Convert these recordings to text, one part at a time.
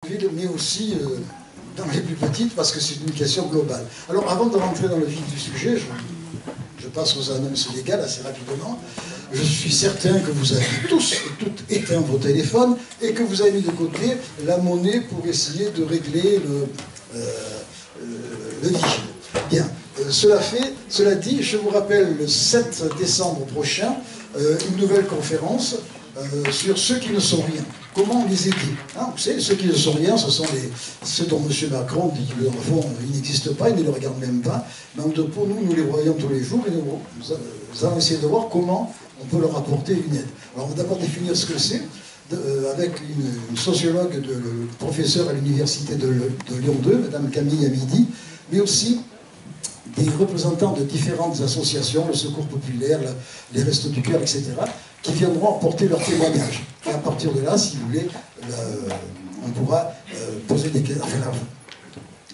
villes, mais aussi dans les plus petites, parce que c'est une question globale. Alors, avant de rentrer dans le vif du sujet, je passe aux annonces légales assez rapidement. Je suis certain que vous avez tous et toutes éteint vos téléphones et que vous avez mis de côté la monnaie pour essayer de régler le vigile. Bien, cela dit, je vous rappelle le 7 décembre prochain, une nouvelle conférence sur ceux qui ne sont rien. Comment les aider, hein? Vous savez, ceux qui ne sont rien, ce sont ceux dont M. Macron dit qu'ils ils n'existent pas, ils ne les regardent même pas. Donc pour nous les voyons tous les jours et nous allons essayer de voir comment on peut leur apporter une aide. Alors on va d'abord définir ce que c'est, avec une sociologue, professeure à l'université de Lyon 2, Mme Camille Amidi, mais aussi des représentants de différentes associations, le Secours populaire, les Restos du Cœur, etc., qui viendront apporter leur témoignage. Et à partir de là, si vous voulez, on pourra poser des questions. Enfin,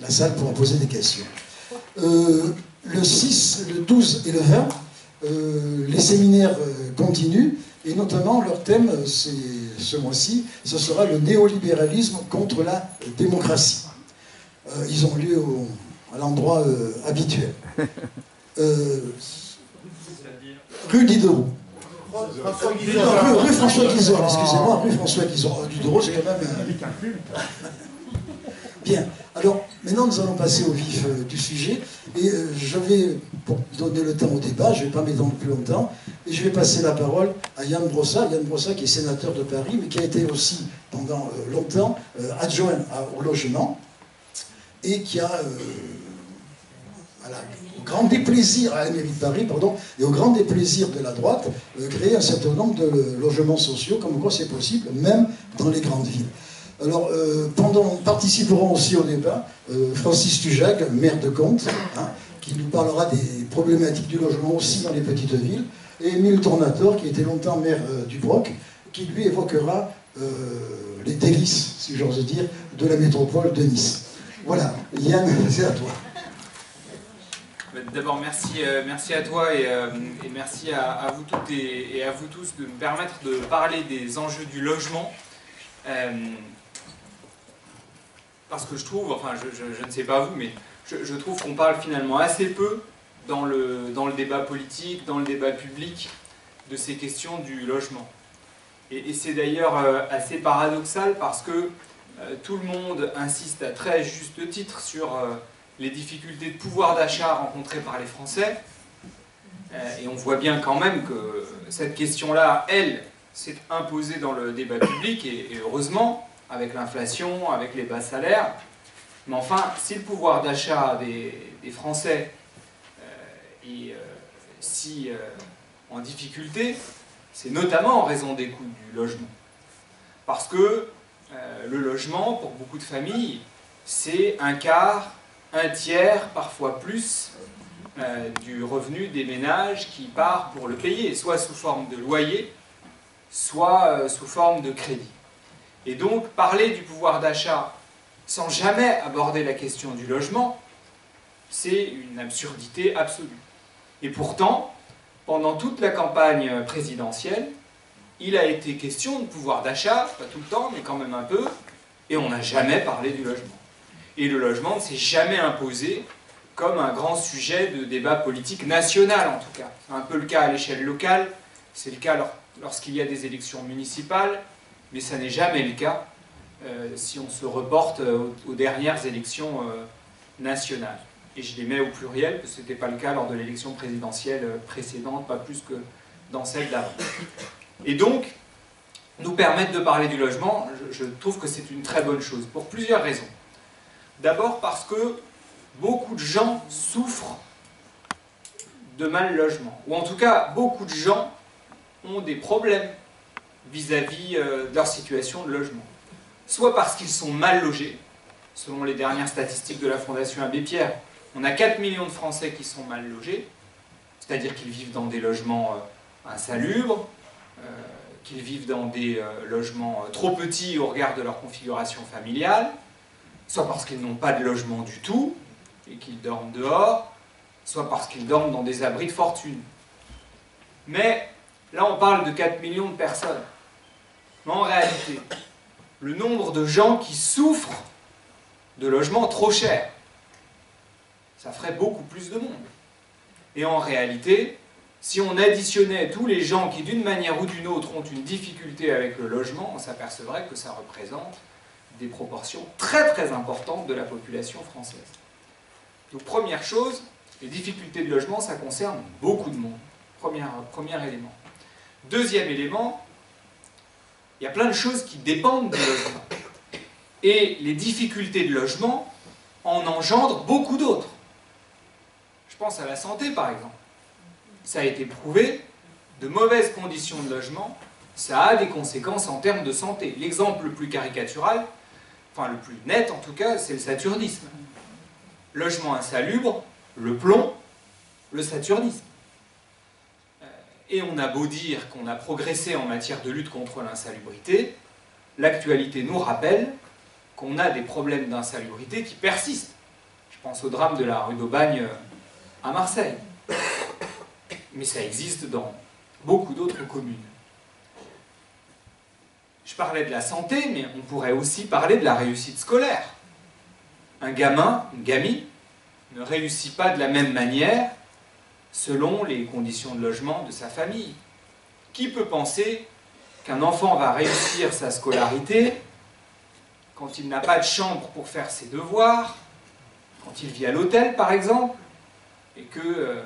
la salle pourra poser des questions. Le 6, le 12 et le 20, les séminaires continuent, et notamment leur thème, ce mois-ci, ce sera le néolibéralisme contre la démocratie. Ils ont lieu à l'endroit habituel. Rue Diderot. Rue François Guizot, excusez-moi, rue François Guizot. Diderot, c'est quand même... Bien, alors maintenant nous allons passer au vif du sujet, et je vais, pour donner le temps au débat, je ne vais pas m'étendre plus longtemps, et je vais passer la parole à Yann Brossat, qui est sénateur de Paris, mais qui a été aussi pendant longtemps adjoint au logement, et qui a, au grand déplaisir à la mairie de Paris, et au grand déplaisir de la droite, créé un certain nombre de logements sociaux, comme quoi c'est possible, même dans les grandes villes. Alors, participeront aussi au débat Francis Tujac, maire de Comte, hein, qui nous parlera des problématiques du logement aussi dans les petites villes, et Émile Tornator, qui était longtemps maire du Broc, qui lui évoquera les délices, si j'ose dire, de la métropole de Nice. Voilà, Yann, c'est à toi. D'abord, merci à toi et merci à vous toutes et à vous tous de me permettre de parler des enjeux du logement. Parce que je trouve, enfin je ne sais pas vous, mais je trouve qu'on parle finalement assez peu dans le débat politique, dans le débat public, de ces questions du logement. Et c'est d'ailleurs assez paradoxal parce que tout le monde insiste à très juste titre sur les difficultés de pouvoir d'achat rencontrées par les Français. Et on voit bien quand même que cette question-là, elle, s'est imposée dans le débat public, et heureusement, avec l'inflation, avec les bas salaires. Mais enfin, si le pouvoir d'achat des Français est si en difficulté, c'est notamment en raison des coûts du logement. Parce que le logement, pour beaucoup de familles, c'est un quart, un tiers, parfois plus, du revenu des ménages qui part pour le payer, soit sous forme de loyer, soit sous forme de crédit. Et donc, parler du pouvoir d'achat sans jamais aborder la question du logement, c'est une absurdité absolue. Et pourtant, pendant toute la campagne présidentielle, il a été question de pouvoir d'achat, pas tout le temps, mais quand même un peu, et on n'a jamais parlé du logement. Et le logement ne s'est jamais imposé comme un grand sujet de débat politique national, en tout cas. C'est un peu le cas à l'échelle locale, c'est le cas lorsqu'il y a des élections municipales, mais ça n'est jamais le cas si on se reporte aux dernières élections nationales. Et je les mets au pluriel, parce que ce n'était pas le cas lors de l'élection présidentielle précédente, pas plus que dans celle d'avant. Et donc, nous permettre de parler du logement, je trouve que c'est une très bonne chose, pour plusieurs raisons. D'abord parce que beaucoup de gens souffrent de mal logement, ou en tout cas, beaucoup de gens ont des problèmes vis-à-vis de leur situation de logement. Soit parce qu'ils sont mal logés, selon les dernières statistiques de la Fondation Abbé Pierre, on a 4 millions de Français qui sont mal logés, c'est-à-dire qu'ils vivent dans des logements insalubres, qu'ils vivent dans des logements trop petits au regard de leur configuration familiale, soit parce qu'ils n'ont pas de logement du tout et qu'ils dorment dehors, soit parce qu'ils dorment dans des abris de fortune. Mais là, on parle de 4 millions de personnes. Mais en réalité, le nombre de gens qui souffrent de logements trop chers. Ça ferait beaucoup plus de monde. Et en réalité, si on additionnait tous les gens qui, d'une manière ou d'une autre, ont une difficulté avec le logement, on s'apercevrait que ça représente des proportions très très importantes de la population française. Donc première chose, les difficultés de logement, ça concerne beaucoup de monde. Premier élément. Deuxième élément, il y a plein de choses qui dépendent du logement. Et les difficultés de logement en engendrent beaucoup d'autres. Je pense à la santé, par exemple. Ça a été prouvé, de mauvaises conditions de logement, ça a des conséquences en termes de santé. L'exemple le plus caricatural, enfin le plus net en tout cas, c'est le saturnisme. Logement insalubre, le plomb, le saturnisme. Et on a beau dire qu'on a progressé en matière de lutte contre l'insalubrité, l'actualité nous rappelle qu'on a des problèmes d'insalubrité qui persistent. Je pense au drame de la rue d'Aubagne à Marseille. Mais ça existe dans beaucoup d'autres communes. Je parlais de la santé, mais on pourrait aussi parler de la réussite scolaire. Un gamin, une gamine, ne réussit pas de la même manière selon les conditions de logement de sa famille. Qui peut penser qu'un enfant va réussir sa scolarité quand il n'a pas de chambre pour faire ses devoirs, quand il vit à l'hôtel par exemple, et que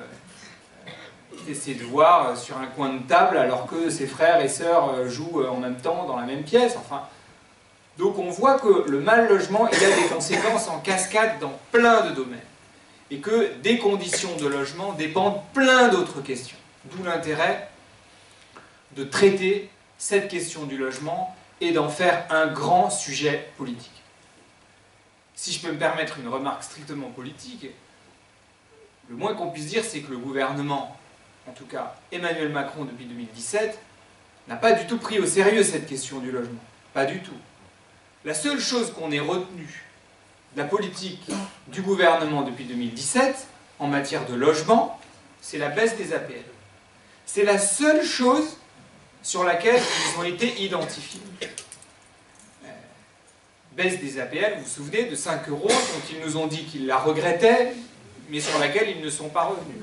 il fait ses devoirs sur un coin de table alors que ses frères et sœurs jouent en même temps dans la même pièce. Enfin, donc on voit que le mal logement, il a des conséquences en cascade dans plein de domaines. Et que des conditions de logement dépendent plein d'autres questions. D'où l'intérêt de traiter cette question du logement et d'en faire un grand sujet politique. Si je peux me permettre une remarque strictement politique, le moins qu'on puisse dire, c'est que le gouvernement, en tout cas Emmanuel Macron depuis 2017, n'a pas du tout pris au sérieux cette question du logement. Pas du tout. La seule chose qu'on ait retenue de la politique du gouvernement depuis 2017, en matière de logement, c'est la baisse des APL. C'est la seule chose sur laquelle ils ont été identifiés. Baisse des APL, vous vous souvenez, de 5 € dont ils nous ont dit qu'ils la regrettaient, mais sur laquelle ils ne sont pas revenus.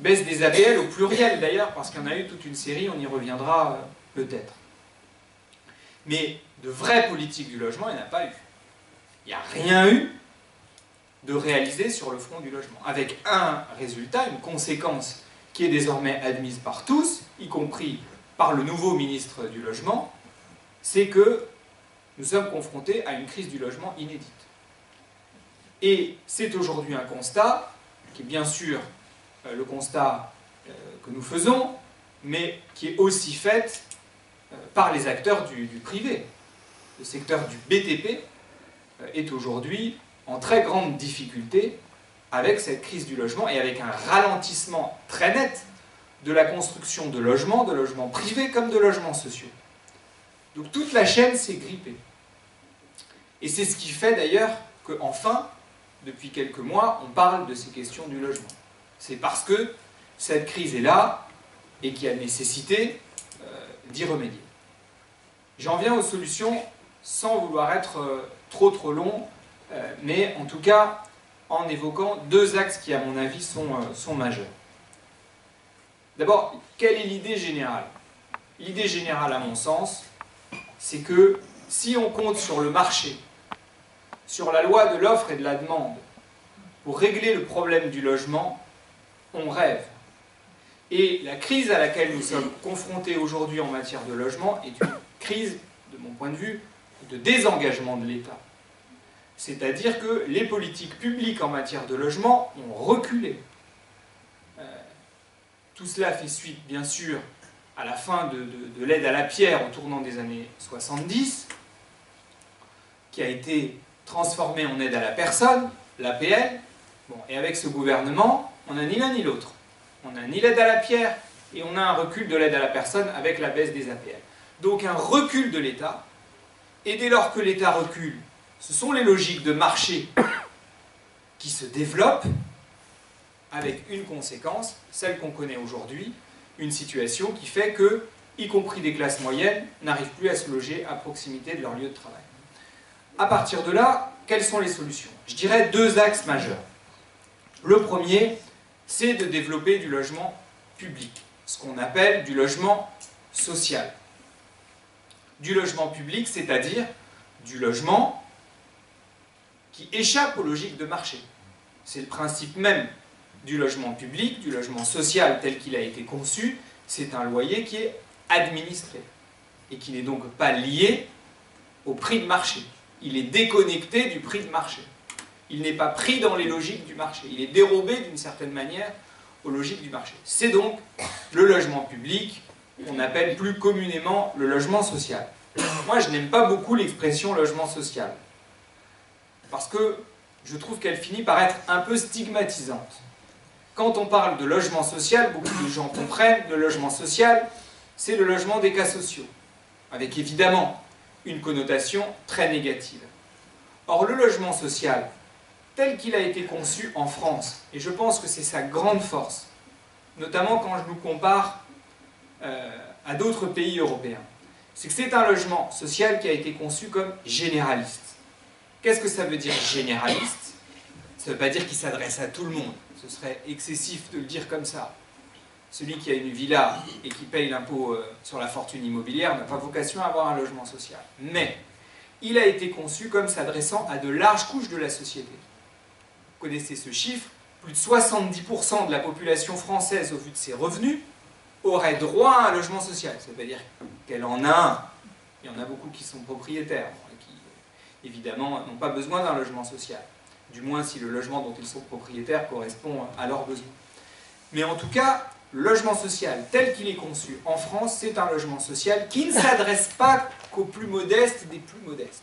Baisse des APL au pluriel d'ailleurs, parce qu'il y en a eu toute une série, on y reviendra peut-être. Mais de vraie politique du logement, il n'y en a pas eu. Il n'y a rien eu de réalisé sur le front du logement. Avec un résultat, une conséquence qui est désormais admise par tous, y compris par le nouveau ministre du Logement, c'est que nous sommes confrontés à une crise du logement inédite. Et c'est aujourd'hui un constat, qui est bien sûr le constat que nous faisons, mais qui est aussi fait par les acteurs du privé. Le secteur du BTP est aujourd'hui en très grande difficulté avec cette crise du logement et avec un ralentissement très net de la construction de logements privés comme de logements sociaux. Donc toute la chaîne s'est grippée. Et c'est ce qui fait d'ailleurs qu'enfin, depuis quelques mois, on parle de ces questions du logement. C'est parce que cette crise est là et qu'il y a nécessité d'y remédier. J'en viens aux solutions sans vouloir être trop long, mais en tout cas en évoquant deux axes qui à mon avis sont majeurs. D'abord, quelle est l'idée générale? L'idée générale à mon sens, c'est que si on compte sur le marché, sur la loi de l'offre et de la demande, pour régler le problème du logement, on rêve. Et la crise à laquelle nous sommes confrontés aujourd'hui en matière de logement est une crise, de mon point de vue, de désengagement de l'État. C'est-à-dire que les politiques publiques en matière de logement ont reculé. Tout cela fait suite, bien sûr, à la fin de l'aide à la pierre au tournant des années 70, qui a été transformée en aide à la personne, l'APL. Bon, et avec ce gouvernement, on n'a ni l'un ni l'autre. On n'a ni l'aide à la pierre, et on a un recul de l'aide à la personne avec la baisse des APL. Donc un recul de l'État, et dès lors que l'État recule, ce sont les logiques de marché qui se développent, avec une conséquence, celle qu'on connaît aujourd'hui, une situation qui fait que y compris des classes moyennes, n'arrivent plus à se loger à proximité de leur lieu de travail. À partir de là, quelles sont les solutions? Je dirais deux axes majeurs. Le premier, c'est de développer du logement public, ce qu'on appelle du logement social. Du logement public, c'est-à-dire du logement qui échappe aux logiques de marché. C'est le principe même du logement public, du logement social tel qu'il a été conçu, c'est un loyer qui est administré et qui n'est donc pas lié au prix de marché. Il est déconnecté du prix de marché. Il n'est pas pris dans les logiques du marché. Il est dérobé d'une certaine manière aux logiques du marché. C'est donc le logement public qu'on appelle plus communément le logement social. Moi, je n'aime pas beaucoup l'expression logement social parce que je trouve qu'elle finit par être un peu stigmatisante. Quand on parle de logement social, beaucoup de gens comprennent que le logement social, c'est le logement des cas sociaux, avec évidemment une connotation très négative. Or, le logement social, tel qu'il a été conçu en France, et je pense que c'est sa grande force, notamment quand je nous compare à d'autres pays européens, c'est que c'est un logement social qui a été conçu comme généraliste. Qu'est-ce que ça veut dire généraliste? Ça ne veut pas dire qu'il s'adresse à tout le monde. Ce serait excessif de le dire comme ça. Celui qui a une villa et qui paye l'impôt sur la fortune immobilière n'a pas vocation à avoir un logement social. Mais il a été conçu comme s'adressant à de larges couches de la société. Vous connaissez ce chiffre, plus de 70% de la population française, au vu de ses revenus, aurait droit à un logement social. Ça veut dire qu'elle en a un. Il y en a beaucoup qui sont propriétaires, et qui, évidemment, n'ont pas besoin d'un logement social. Du moins si le logement dont ils sont propriétaires correspond à leurs besoins. Mais en tout cas, le logement social tel qu'il est conçu en France, c'est un logement social qui ne s'adresse pas qu'aux plus modestes des plus modestes.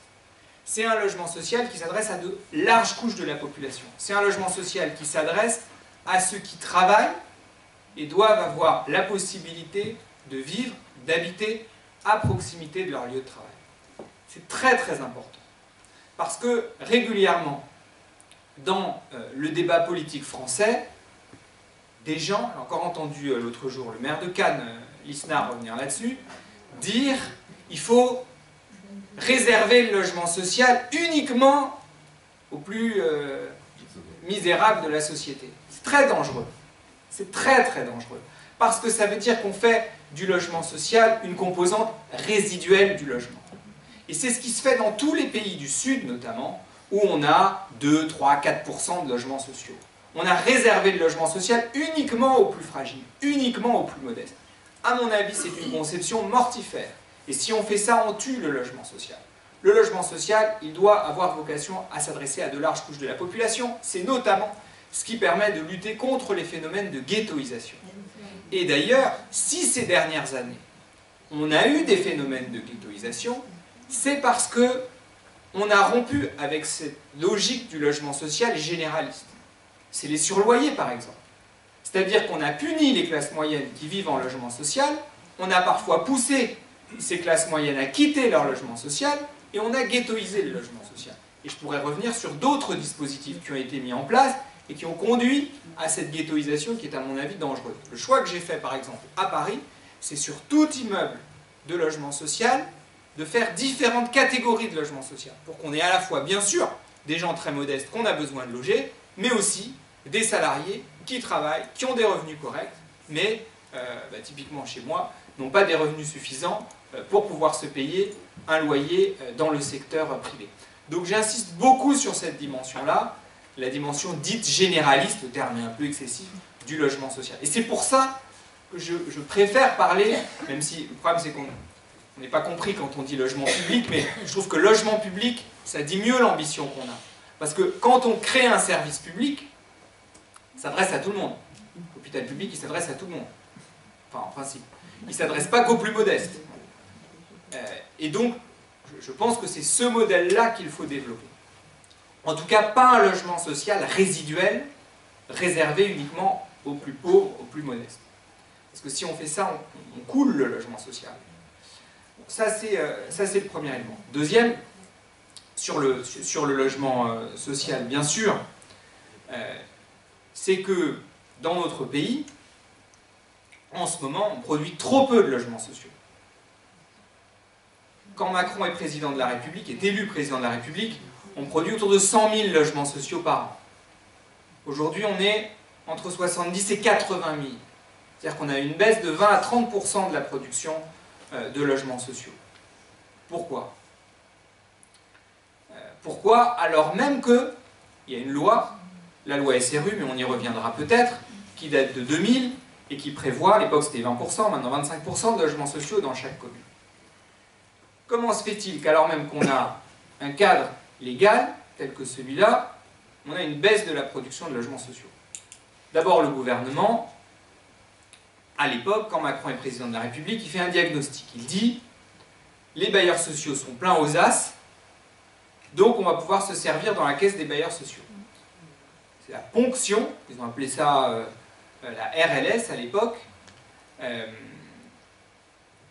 C'est un logement social qui s'adresse à de larges couches de la population. C'est un logement social qui s'adresse à ceux qui travaillent et doivent avoir la possibilité de vivre, d'habiter à proximité de leur lieu de travail. C'est très très important. Parce que régulièrement, dans le débat politique français, des gens, j'ai encore entendu l'autre jour le maire de Cannes, Lisnard, revenir là-dessus, dire qu'il faut réserver le logement social uniquement aux plus misérables de la société. C'est très dangereux. C'est très très dangereux. Parce que ça veut dire qu'on fait du logement social une composante résiduelle du logement. Et c'est ce qui se fait dans tous les pays du Sud notamment, où on a 2, 3, 4% de logements sociaux. On a réservé le logement social uniquement aux plus fragiles, uniquement aux plus modestes. À mon avis, c'est une conception mortifère. Et si on fait ça, on tue le logement social. Le logement social, il doit avoir vocation à s'adresser à de larges couches de la population. C'est notamment ce qui permet de lutter contre les phénomènes de ghettoisation. Et d'ailleurs, si ces dernières années, on a eu des phénomènes de ghettoisation, c'est parce que on a rompu avec cette logique du logement social généraliste. C'est les surloyers, par exemple. C'est-à-dire qu'on a puni les classes moyennes qui vivent en logement social, on a parfois poussé ces classes moyennes à quitter leur logement social, et on a ghettoisé le logement social. Et je pourrais revenir sur d'autres dispositifs qui ont été mis en place et qui ont conduit à cette ghettoisation qui est, à mon avis, dangereuse. Le choix que j'ai fait, par exemple, à Paris, c'est sur tout immeuble de logement social, de faire différentes catégories de logement social, pour qu'on ait à la fois, bien sûr, des gens très modestes qu'on a besoin de loger, mais aussi des salariés qui travaillent, qui ont des revenus corrects, mais, typiquement chez moi, n'ont pas des revenus suffisants pour pouvoir se payer un loyer dans le secteur privé. Donc j'insiste beaucoup sur cette dimension-là, la dimension dite généraliste, le terme est un peu excessif, du logement social. Et c'est pour ça que je préfère parler, même si le problème c'est qu'on n'est pas compris quand on dit logement public, mais je trouve que logement public, ça dit mieux l'ambition qu'on a. Parce que quand on crée un service public, ça s'adresse à tout le monde. L'hôpital public, il s'adresse à tout le monde. Enfin, en principe. Il ne s'adresse pas qu'aux plus modestes. Et donc, je pense que c'est ce modèle-là qu'il faut développer. En tout cas, pas un logement social résiduel, réservé uniquement aux plus pauvres, aux plus modestes. Parce que si on fait ça, on coule le logement social. Ça, c'est le premier élément. Deuxième, sur le logement social, bien sûr, c'est que dans notre pays, en ce moment, on produit trop peu de logements sociaux. quand Macron est président de la République, est élu président de la République, on produit autour de 100 000 logements sociaux par an. Aujourd'hui, on est entre 70 et 80 000. C'est-à-dire qu'on a une baisse de 20 à 30% de la production de logements sociaux. Pourquoi? Pourquoi? Alors même qu'il y a une loi, la loi SRU, mais on y reviendra peut-être, qui date de 2000 et qui prévoit, à l'époque c'était 20%, maintenant 25% de logements sociaux dans chaque commune. Comment se fait-il qu'alors même qu'on a un cadre légal, tel que celui-là, on a une baisse de la production de logements sociaux? D'abord, le gouvernement, à l'époque, quand Macron est président de la République, il fait un diagnostic. Il dit, les bailleurs sociaux sont pleins aux as, donc on va pouvoir se servir dans la caisse des bailleurs sociaux. C'est la ponction, ils ont appelé ça la RLS à l'époque,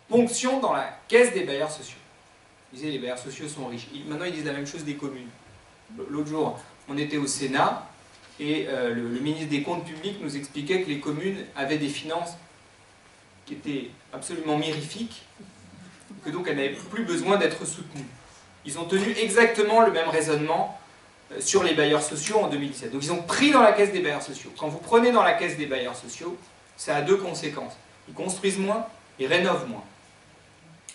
ponction dans la caisse des bailleurs sociaux. Ils disaient les bailleurs sociaux sont riches. Maintenant ils disent la même chose des communes. L'autre jour, on était au Sénat et le ministre des Comptes publics nous expliquait que les communes avaient des finances qui étaient absolument mirifiques, que donc elles n'avaient plus besoin d'être soutenues. Ils ont tenu exactement le même raisonnement sur les bailleurs sociaux en 2017. Donc ils ont pris dans la caisse des bailleurs sociaux. Quand vous prenez dans la caisse des bailleurs sociaux, ça a deux conséquences. Ils construisent moins, ils rénovent moins.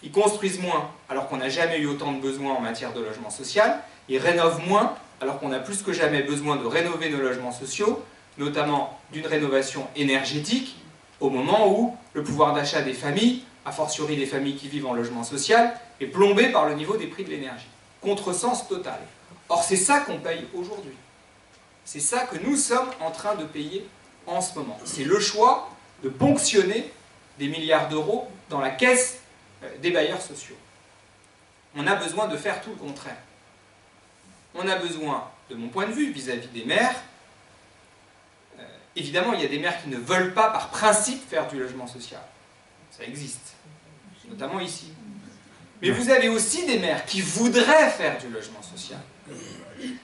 Ils construisent moins alors qu'on n'a jamais eu autant de besoins en matière de logement social. Ils rénovent moins alors qu'on a plus que jamais besoin de rénover nos logements sociaux, notamment d'une rénovation énergétique, au moment où le pouvoir d'achat des familles, a fortiori des familles qui vivent en logement social, est plombé par le niveau des prix de l'énergie. Contresens total. Or c'est ça qu'on paye aujourd'hui. C'est ça que nous sommes en train de payer en ce moment. C'est le choix de ponctionner des milliards d'euros dans la caisse des bailleurs sociaux. On a besoin de faire tout le contraire. On a besoin, de mon point de vue, vis-à-vis des maires, évidemment il y a des maires qui ne veulent pas par principe faire du logement social. Ça existe, notamment ici. Mais vous avez aussi des maires qui voudraient faire du logement social.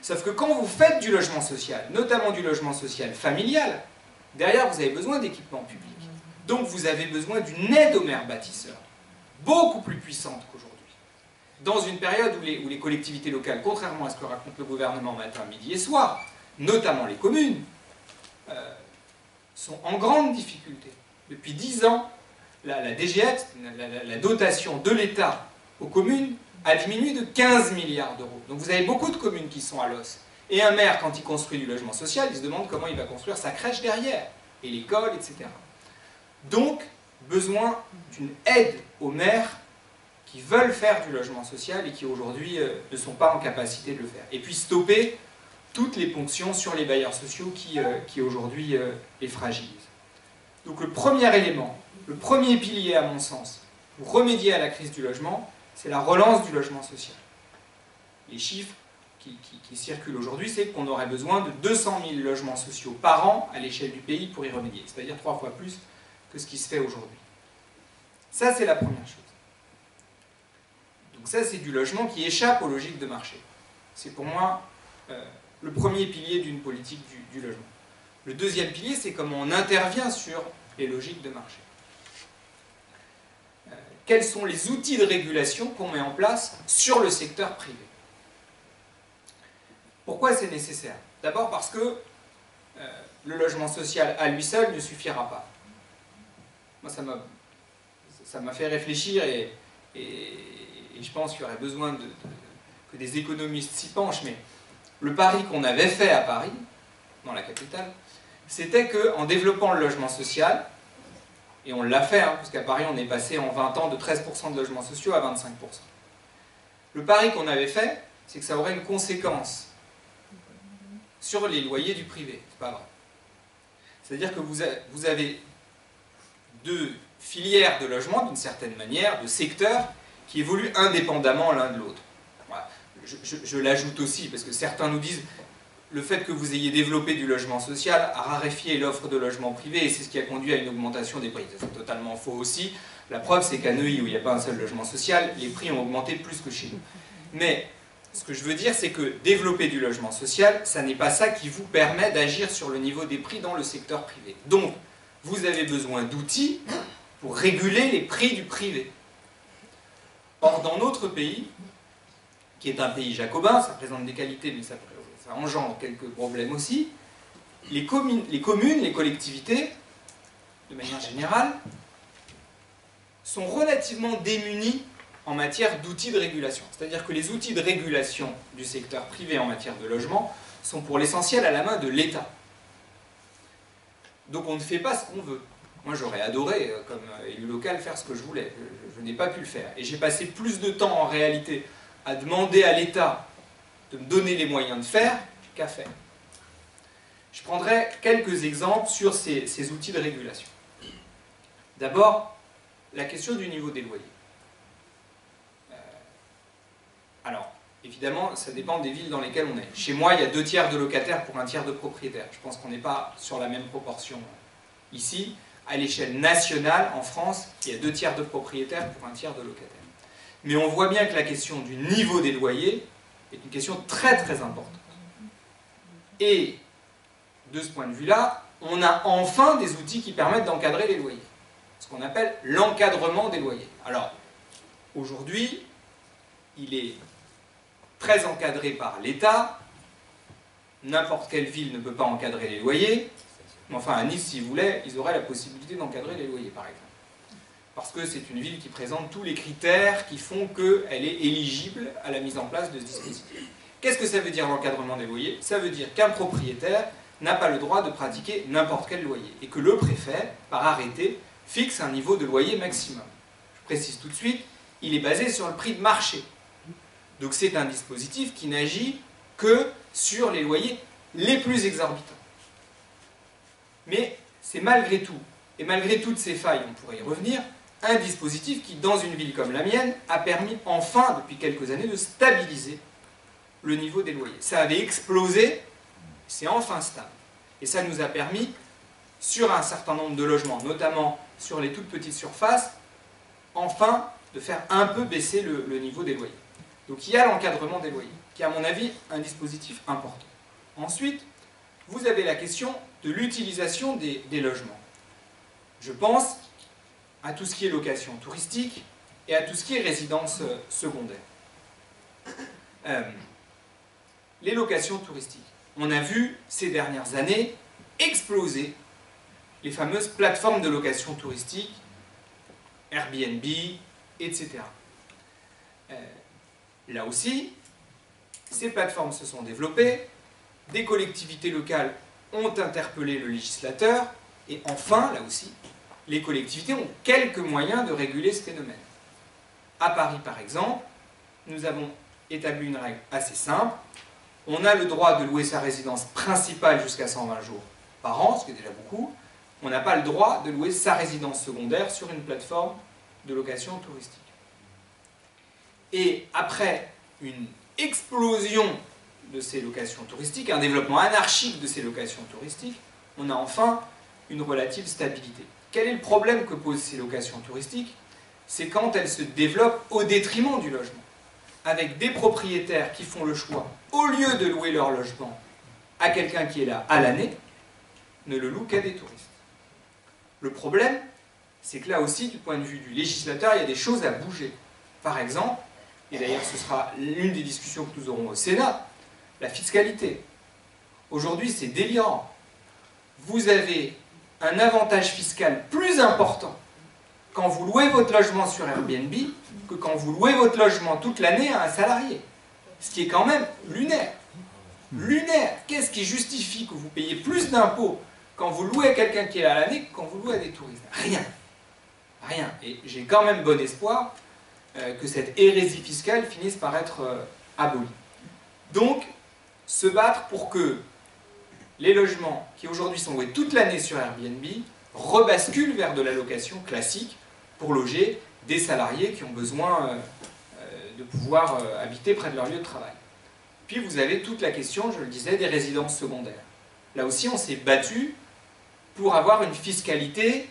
Sauf que quand vous faites du logement social, notamment du logement social familial, derrière vous avez besoin d'équipements publics. Donc vous avez besoin d'une aide aux maires bâtisseurs, beaucoup plus puissante qu'aujourd'hui. Dans une période où les collectivités locales, contrairement à ce que raconte le gouvernement matin, midi et soir, notamment les communes, sont en grande difficulté. Depuis 10 ans, la DGF, la dotation de l'État aux communes, a diminué de 15 milliards d'euros. Donc vous avez beaucoup de communes qui sont à l'os. Et un maire, quand il construit du logement social, il se demande comment il va construire sa crèche derrière, et l'école, etc. Donc, besoin d'une aide aux maires qui veulent faire du logement social et qui aujourd'hui ne sont pas en capacité de le faire. Et puis stopper toutes les ponctions sur les bailleurs sociaux qui aujourd'hui les fragilisent. Donc le premier élément, le premier pilier à mon sens, pour remédier à la crise du logement, c'est la relance du logement social. Les chiffres qui circulent aujourd'hui, c'est qu'on aurait besoin de 200 000 logements sociaux par an à l'échelle du pays pour y remédier, c'est-à-dire 3 fois plus que ce qui se fait aujourd'hui. Ça, c'est la première chose. Donc ça, c'est du logement qui échappe aux logiques de marché. C'est pour moi le premier pilier d'une politique du logement. Le deuxième pilier, c'est comment on intervient sur les logiques de marché. Quels sont les outils de régulation qu'on met en place sur le secteur privé? Pourquoi c'est nécessaire? D'abord parce que le logement social à lui seul ne suffira pas. Moi, ça m'a fait réfléchir et je pense qu'il y aurait besoin que des économistes s'y penchent, mais le pari qu'on avait fait à Paris, dans la capitale, c'était qu'en développant le logement social, et on l'a fait, hein, parce qu'à Paris on est passé en 20 ans de 13% de logements sociaux à 25%. Le pari qu'on avait fait, c'est que ça aurait une conséquence sur les loyers du privé. C'est pas vrai. C'est-à-dire que vous avez deux filières de logement, d'une certaine manière, de secteurs, qui évoluent indépendamment l'un de l'autre. Voilà. Je l'ajoute aussi, parce que certains nous disent le fait que vous ayez développé du logement social a raréfié l'offre de logement privé, et c'est ce qui a conduit à une augmentation des prix. C'est totalement faux aussi. La preuve, c'est qu'à Neuilly, où il n'y a pas un seul logement social, les prix ont augmenté plus que chez nous. Mais ce que je veux dire, c'est que développer du logement social, ça n'est pas ça qui vous permet d'agir sur le niveau des prix dans le secteur privé. Donc, vous avez besoin d'outils pour réguler les prix du privé. Or, dans notre pays, qui est un pays jacobin, ça présente des qualités, mais ça engendre quelques problèmes aussi, les communes, les collectivités, de manière générale, sont relativement démunies en matière d'outils de régulation. C'est-à-dire que les outils de régulation du secteur privé en matière de logement sont pour l'essentiel à la main de l'État. Donc on ne fait pas ce qu'on veut. Moi j'aurais adoré, comme élu local, faire ce que je voulais. Je n'ai pas pu le faire. Et j'ai passé plus de temps en réalité à demander à l'État de me donner les moyens de faire qu'à faire. Je prendrai quelques exemples sur ces outils de régulation. D'abord, la question du niveau des loyers. Alors, évidemment, ça dépend des villes dans lesquelles on est. Chez moi, il y a 2 tiers de locataires pour 1 tiers de propriétaires. Je pense qu'on n'est pas sur la même proportion ici. À l'échelle nationale, en France, il y a 2 tiers de propriétaires pour 1 tiers de locataires. Mais on voit bien que la question du niveau des loyers est une question très très importante. Et de ce point de vue-là, on a enfin des outils qui permettent d'encadrer les loyers. Ce qu'on appelle l'encadrement des loyers. Alors, aujourd'hui, il est très encadré par l'État. N'importe quelle ville ne peut pas encadrer les loyers. Mais enfin, à Nice, s'ils voulaient, ils auraient la possibilité d'encadrer les loyers, par exemple. Parce que c'est une ville qui présente tous les critères qui font qu'elle est éligible à la mise en place de ce dispositif. Qu'est-ce que ça veut dire l'encadrement des loyers? Ça veut dire qu'un propriétaire n'a pas le droit de pratiquer n'importe quel loyer. Et que le préfet, par arrêté, fixe un niveau de loyer maximum. Je précise tout de suite, il est basé sur le prix de marché. Donc c'est un dispositif qui n'agit que sur les loyers les plus exorbitants. Mais c'est malgré tout, et malgré toutes ces failles, on pourrait y revenir, un dispositif qui, dans une ville comme la mienne, a permis enfin, depuis quelques années, de stabiliser le niveau des loyers. Ça avait explosé, c'est enfin stable. Et ça nous a permis, sur un certain nombre de logements, notamment sur les toutes petites surfaces, enfin de faire un peu baisser le niveau des loyers. Donc il y a l'encadrement des loyers, qui est à mon avis un dispositif important. Ensuite, vous avez la question de l'utilisation des logements. Je pense à tout ce qui est location touristique et à tout ce qui est résidence secondaire. Les locations touristiques. On a vu ces dernières années exploser les fameuses plateformes de location touristique, Airbnb, etc. Là aussi, ces plateformes se sont développées, des collectivités locales ont interpellé le législateur, et enfin, là aussi, les collectivités ont quelques moyens de réguler ce phénomène. À Paris, par exemple, nous avons établi une règle assez simple. On a le droit de louer sa résidence principale jusqu'à 120 jours par an, ce qui est déjà beaucoup. On n'a pas le droit de louer sa résidence secondaire sur une plateforme de location touristique. Et après une explosion de ces locations touristiques, un développement anarchique de ces locations touristiques, on a enfin une relative stabilité. Quel est le problème que posent ces locations touristiques? C'est quand elles se développent au détriment du logement, avec des propriétaires qui font le choix, au lieu de louer leur logement à quelqu'un qui est là à l'année, ne le louent qu'à des touristes. Le problème, c'est que là aussi, du point de vue du législateur, il y a des choses à bouger. Par exemple, et d'ailleurs ce sera l'une des discussions que nous aurons au Sénat, la fiscalité. Aujourd'hui, c'est délirant. Vous avez un avantage fiscal plus important quand vous louez votre logement sur Airbnb que quand vous louez votre logement toute l'année à un salarié. Ce qui est quand même lunaire. Lunaire. Qu'est-ce qui justifie que vous payez plus d'impôts quand vous louez à quelqu'un qui est là à l'année que quand vous louez à des touristes? Rien. Rien. Et j'ai quand même bon espoir que cette hérésie fiscale finisse par être abolie. Donc, se battre pour que les logements qui aujourd'hui sont loués toute l'année sur Airbnb rebasculent vers de la location classique pour loger des salariés qui ont besoin de pouvoir habiter près de leur lieu de travail. Puis vous avez toute la question, je le disais, des résidences secondaires. Là aussi, on s'est battu pour avoir une fiscalité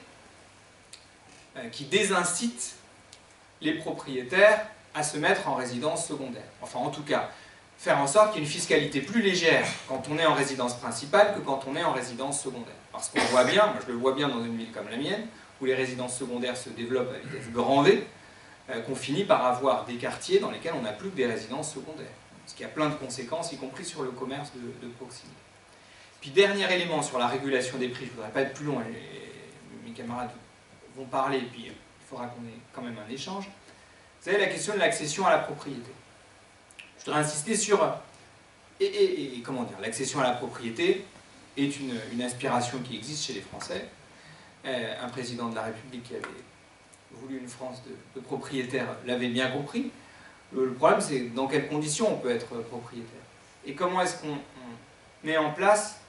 qui désincite les propriétaires à se mettre en résidence secondaire. Enfin, en tout cas, faire en sorte qu'il y ait une fiscalité plus légère quand on est en résidence principale que quand on est en résidence secondaire. Parce qu'on voit bien, moi je le vois bien dans une ville comme la mienne, où les résidences secondaires se développent à vitesse grand V, qu'on finit par avoir des quartiers dans lesquels on n'a plus que des résidences secondaires. Ce qui a plein de conséquences, y compris sur le commerce de proximité. Puis dernier élément sur la régulation des prix, je ne voudrais pas être plus long, mes camarades vont parler, et puis il faudra qu'on ait quand même un échange. Vous savez, la question de l'accession à la propriété. Je voudrais insister sur... comment dire, l'accession à la propriété est une aspiration qui existe chez les Français. Un président de la République qui avait voulu une France de propriétaires l'avait bien compris. Le problème, c'est dans quelles conditions on peut être propriétaire. Et comment est-ce qu'on met en place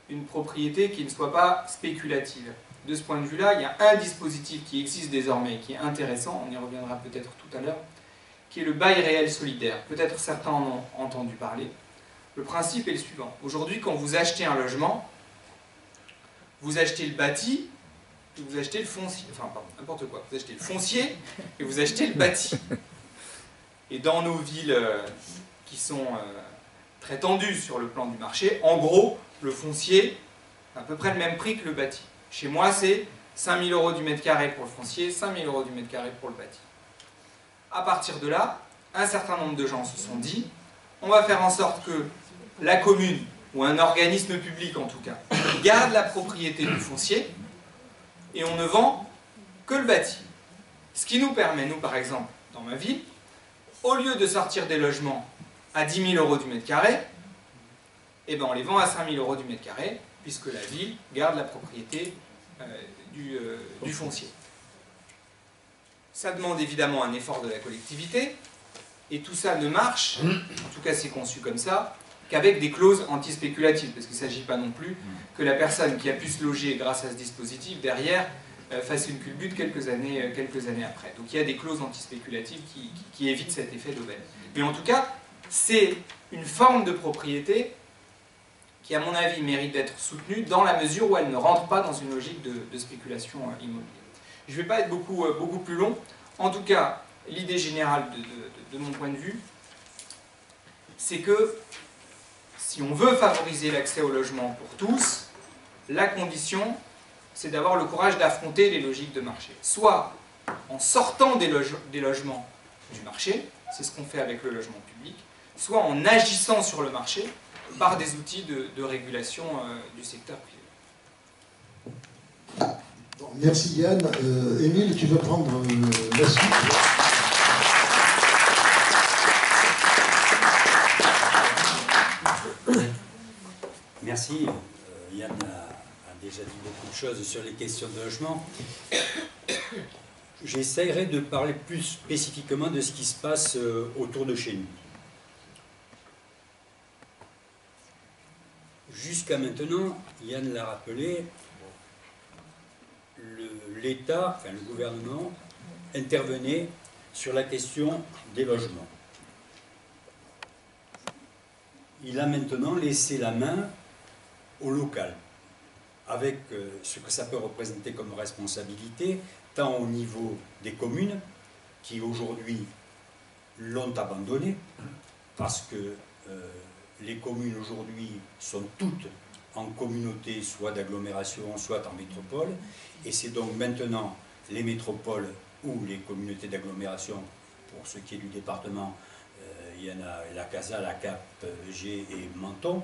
une propriété qui ne soit pas spéculative. De ce point de vue-là, il y a un dispositif qui existe désormais, qui est intéressant, on y reviendra peut-être tout à l'heure, qui est le bail réel solidaire. Peut-être certains en ont entendu parler. Le principe est le suivant. Aujourd'hui, quand vous achetez un logement, vous achetez le bâti, et vous achetez le foncier. Enfin, pardon, n'importe quoi. Vous achetez le foncier et vous achetez le bâti. Et dans nos villes qui sont très tendues sur le plan du marché, en gros, le foncier à peu près le même prix que le bâti. Chez moi, c'est 5 000 € du mètre carré pour le foncier, 5 000 € du mètre carré pour le bâti. À partir de là, un certain nombre de gens se sont dit, on va faire en sorte que la commune, ou un organisme public en tout cas, garde la propriété du foncier, et on ne vend que le bâti. Ce qui nous permet, nous par exemple, dans ma ville, au lieu de sortir des logements à 10 000 € du mètre carré, eh ben on les vend à 5 000 € du mètre carré, puisque la ville garde la propriété du foncier. Ça demande évidemment un effort de la collectivité, et tout ça ne marche, en tout cas c'est conçu comme ça, qu'avec des clauses anti-spéculatives, parce qu'il ne s'agit pas non plus que la personne qui a pu se loger grâce à ce dispositif, derrière, fasse une culbute quelques années après. Donc il y a des clauses anti-spéculatives qui évitent cet effet d'aubaine. Mais en tout cas, c'est une forme de propriété qui, à mon avis, mérite d'être soutenue dans la mesure où elle ne rentre pas dans une logique de spéculation immobilière. Je ne vais pas être beaucoup plus long. En tout cas, l'idée générale de mon point de vue, c'est que si on veut favoriser l'accès au logement pour tous, la condition, c'est d'avoir le courage d'affronter les logiques de marché. Soit en sortant des logements du marché, c'est ce qu'on fait avec le logement public, soit en agissant sur le marché par des outils de régulation du secteur privé. Bon, merci Yann. Émile, tu veux prendre la suite? Merci. Yann a déjà dit beaucoup de choses sur les questions de logement. J'essaierai de parler plus spécifiquement de ce qui se passe autour de chez nous. Jusqu'à maintenant, Yann l'a rappelé, l'État, enfin le gouvernement, intervenait sur la question des logements. Il a maintenant laissé la main au local, avec ce que ça peut représenter comme responsabilité, tant au niveau des communes, qui aujourd'hui l'ont abandonné, parce que les communes aujourd'hui sont toutes en communauté, soit d'agglomération, soit en métropole, et c'est donc maintenant les métropoles ou les communautés d'agglomération, pour ce qui est du département, il y en a la CASA, la CAP, G et Menton,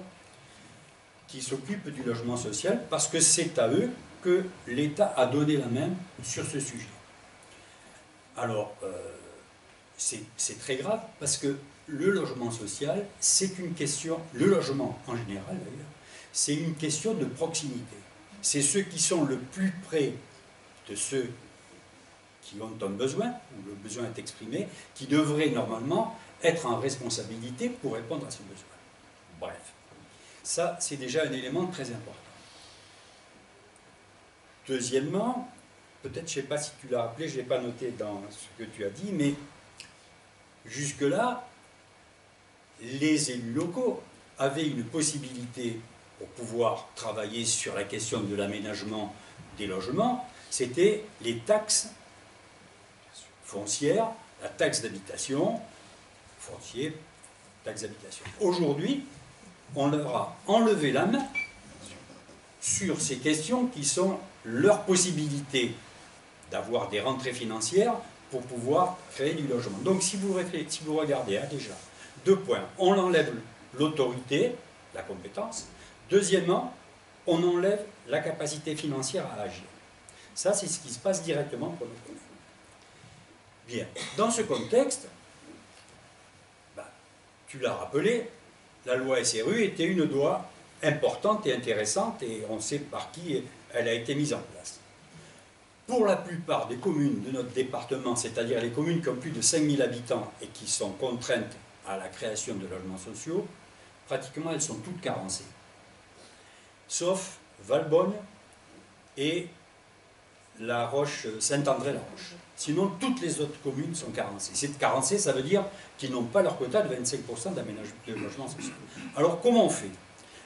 qui s'occupent du logement social, parce que c'est à eux que l'État a donné la main sur ce sujet. Alors, c'est très grave, parce que le logement social, c'est une question, le logement en général d'ailleurs, c'est une question de proximité. C'est ceux qui sont le plus près de ceux qui ont un besoin, où le besoin est exprimé, qui devraient normalement être en responsabilité pour répondre à ce besoin. Bref, ça c'est déjà un élément très important. Deuxièmement, peut-être, je ne sais pas si tu l'as rappelé, je ne l'ai pas noté dans ce que tu as dit, mais jusque-là, les élus locaux avaient une possibilité pour pouvoir travailler sur la question de l'aménagement des logements, c'était les taxes foncières, la taxe d'habitation, foncier, taxe d'habitation. Aujourd'hui, on leur a enlevé la main sur ces questions qui sont leur possibilité d'avoir des rentrées financières pour pouvoir créer du logement. Donc si vous regardez, hein, déjà, 2 points. On enlève l'autorité, la compétence. Deuxièmement, on enlève la capacité financière à agir. Ça, c'est ce qui se passe directement pour le conflit. Bien, dans ce contexte, tu l'as rappelé, la loi SRU était une loi importante et intéressante, et on sait par qui elle a été mise en place. Pour la plupart des communes de notre département, c'est-à-dire les communes qui ont plus de 5000 habitants et qui sont contraintes à la création de logements sociaux, pratiquement elles sont toutes carencées. Sauf Valbonne et la Roche, Saint-André-la-Roche. Sinon, toutes les autres communes sont carencées. C'est carencé, ça veut dire qu'ils n'ont pas leur quota de 25% d'aménagement de logements sociaux. Alors, comment on fait?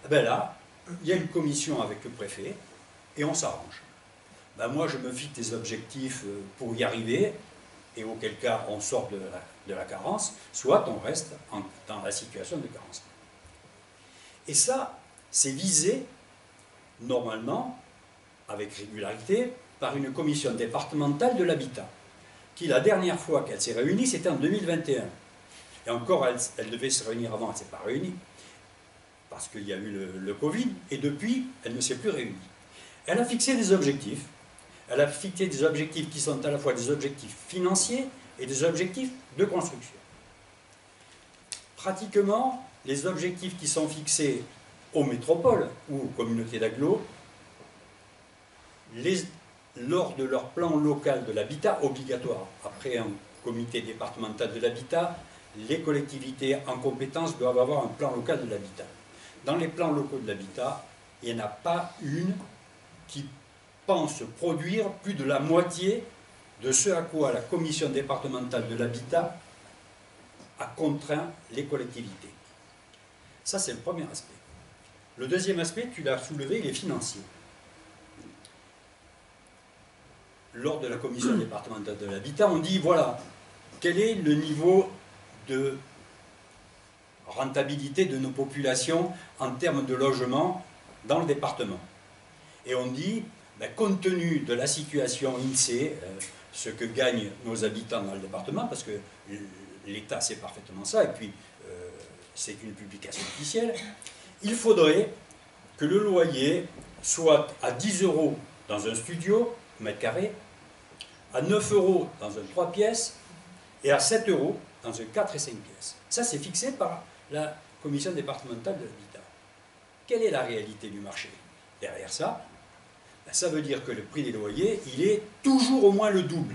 Eh bien là, il y a une commission avec le préfet et on s'arrange. Ben moi, je me fixe des objectifs pour y arriver, et auquel cas on sort de la carence, soit on reste dans la situation de carence. Et ça, c'est visé, normalement, avec régularité, par une commission départementale de l'habitat, qui la dernière fois qu'elle s'est réunie, c'était en 2021. Et encore, elle devait se réunir avant, elle ne s'est pas réunie, parce qu'il y a eu le Covid, et depuis, elle ne s'est plus réunie. Elle a fixé des objectifs. Elle a fixé des objectifs qui sont à la fois des objectifs financiers et des objectifs de construction. Pratiquement, les objectifs qui sont fixés aux métropoles ou aux communautés d'agglo, lors de leur plan local de l'habitat obligatoire, après un comité départemental de l'habitat, les collectivités en compétence doivent avoir un plan local de l'habitat. Dans les plans locaux de l'habitat, il n'y en a pas une qui pense produire plus de la moitié de ce à quoi la commission départementale de l'habitat a contraint les collectivités. Ça, c'est le premier aspect. Le deuxième aspect, tu l'as soulevé, il est financier. Lors de la commission départementale de l'habitat, on dit, voilà, quel est le niveau de rentabilité de nos populations en termes de logement dans le département. Et on dit, ben, compte tenu de la situation INSEE, ce que gagnent nos habitants dans le département, parce que l'État sait parfaitement ça, et puis c'est une publication officielle, il faudrait que le loyer soit à 10 € dans un studio, mètre carré, à 9 € dans un 3 pièces, et à 7 € dans un 4 et 5 pièces. Ça, c'est fixé par la commission départementale de l'habitat. Quelle est la réalité du marché derrière ça? Ben, ça veut dire que le prix des loyers, il est toujours au moins le double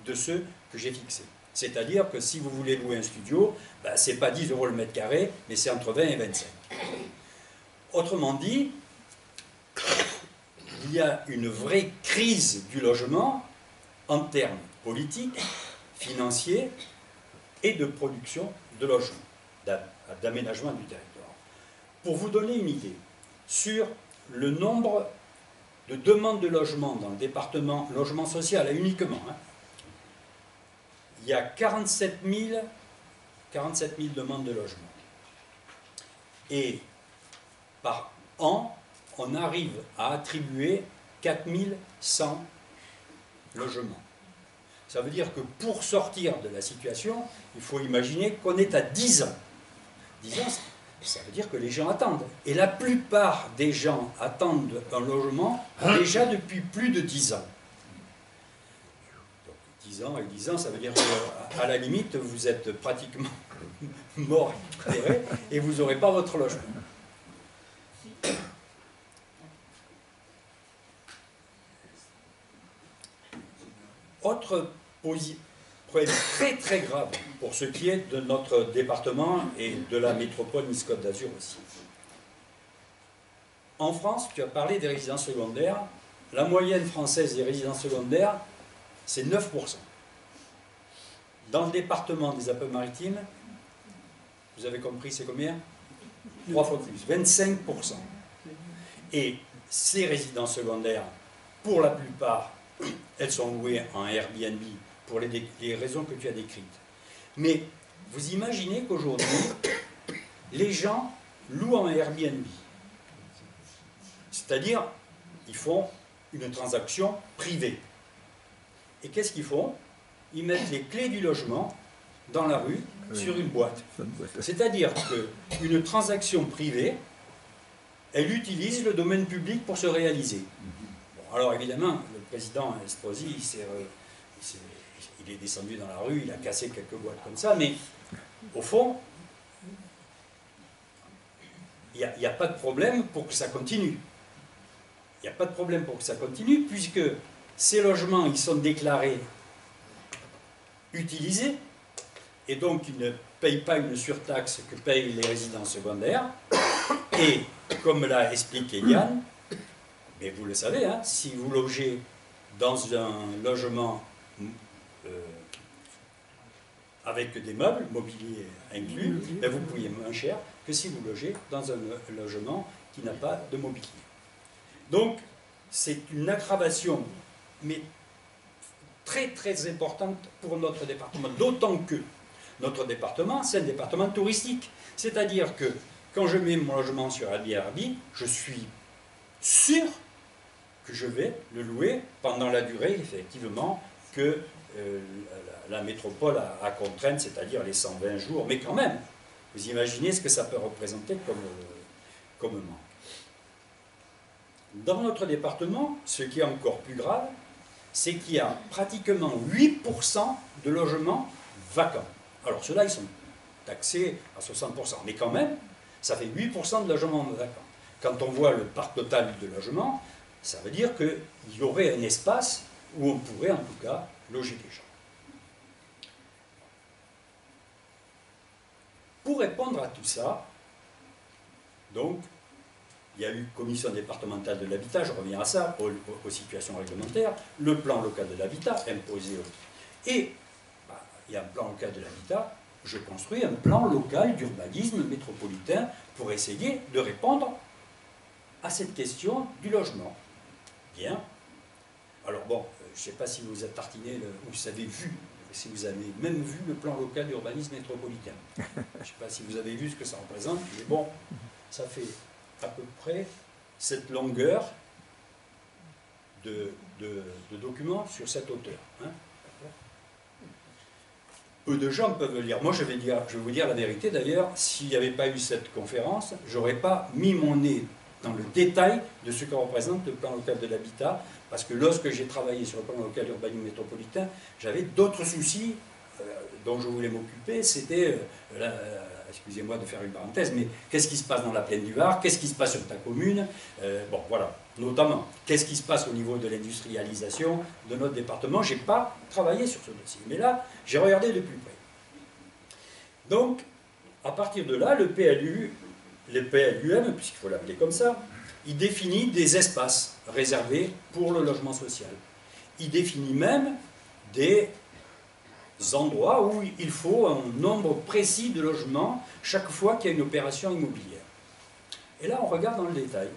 de ceux que j'ai fixés. C'est-à-dire que si vous voulez louer un studio, ben, ce n'est pas 10 € le mètre carré, mais c'est entre 20 et 25. Autrement dit, il y a une vraie crise du logement en termes politiques, financiers et de production de logements, d'aménagement du territoire. Pour vous donner une idée, sur le nombre de demandes de logement dans le département logement social, uniquement, hein, il y a 47 000 demandes de logement. Et par an, on arrive à attribuer 4100 logements. Ça veut dire que pour sortir de la situation, il faut imaginer qu'on est à 10 ans. 10 ans, ça veut dire que les gens attendent. Et la plupart des gens attendent un logement déjà depuis plus de 10 ans. Donc 10 ans et 10 ans, ça veut dire qu'à la limite, vous êtes pratiquement mort et vous n'aurez pas votre logement. Autre problème très très grave pour ce qui est de notre département et de la métropole Nice-Côte d'Azur aussi. En France, tu as parlé des résidences secondaires. La moyenne française des résidences secondaires, c'est 9%. Dans le département des Alpes-Maritimes, vous avez compris, c'est combien? 3 fois plus, 25%. Et ces résidences secondaires, pour la plupart, elles sont louées en Airbnb pour les raisons que tu as décrites. Mais vous imaginez qu'aujourd'hui, les gens louent en Airbnb. C'est-à-dire, ils font une transaction privée. Et qu'est-ce qu'ils font? ils mettent les clés du logement dans la rue, sur une boîte. C'est-à-dire qu'une transaction privée, elle utilise le domaine public pour se réaliser. Bon, alors évidemment, le président Estrosi, il est descendu dans la rue, il a cassé quelques boîtes comme ça, mais au fond, il n'y a pas de problème pour que ça continue. Il n'y a pas de problème pour que ça continue, puisque ces logements, ils sont déclarés utilisés, et donc ils ne payent pas une surtaxe que payent les résidents secondaires. Et comme l'a expliqué Yann, mais vous le savez, hein, si vous logez dans un logement avec des meubles, mobilier inclus, ben vous payez moins cher que si vous logez dans un logement qui n'a pas de mobilier. Donc, c'est une aggravation, mais très très importante pour notre département, d'autant que notre département, c'est un département touristique. C'est-à-dire que quand je mets mon logement sur Airbnb, je suis sûr que je vais le louer pendant la durée, effectivement, que la métropole a contrainte, c'est-à-dire les 120 jours. Mais quand même, vous imaginez ce que ça peut représenter comme manque. Dans notre département, ce qui est encore plus grave, c'est qu'il y a pratiquement 8% de logements vacants. Alors ceux-là, ils sont taxés à 60%, mais quand même, ça fait 8% de logements vacants. Quand on voit le parc total de logements, ça veut dire qu'il y aurait un espace où on pourrait en tout cas loger des gens. Pour répondre à tout ça, donc, il y a eu commission départementale de l'habitat, je reviens à ça, aux situations réglementaires, le plan local de l'habitat imposé. Et il y a un plan local de l'habitat, je construis un plan local d'urbanisme métropolitain pour essayer de répondre à cette question du logement. Bien. Alors bon, je ne sais pas si vous avez tartiné, ou vous avez vu, si vous avez même vu le plan local d'urbanisme métropolitain. Je ne sais pas si vous avez vu ce que ça représente, mais bon, ça fait à peu près cette longueur de documents sur cette hauteur. Hein. Peu de gens peuvent le lire. Moi, je vais vous dire la vérité. D'ailleurs, s'il n'y avait pas eu cette conférence, je n'aurais pas mis mon nez dans le détail de ce que représente le plan local de l'habitat, parce que lorsque j'ai travaillé sur le plan local urbanisme métropolitain, j'avais d'autres soucis dont je voulais m'occuper. C'était, excusez-moi de faire une parenthèse, mais qu'est-ce qui se passe dans la plaine du Var? Qu'est-ce qui se passe sur ta commune? Bon, voilà, notamment. Qu'est-ce qui se passe au niveau de l'industrialisation de notre département? Je n'ai pas travaillé sur ce dossier, mais là, j'ai regardé de plus près. Donc, à partir de là, le PLUM, puisqu'il faut l'appeler comme ça, il définit des espaces réservés pour le logement social. Il définit même des endroits où il faut un nombre précis de logements chaque fois qu'il y a une opération immobilière. Et là, on regarde dans le détail.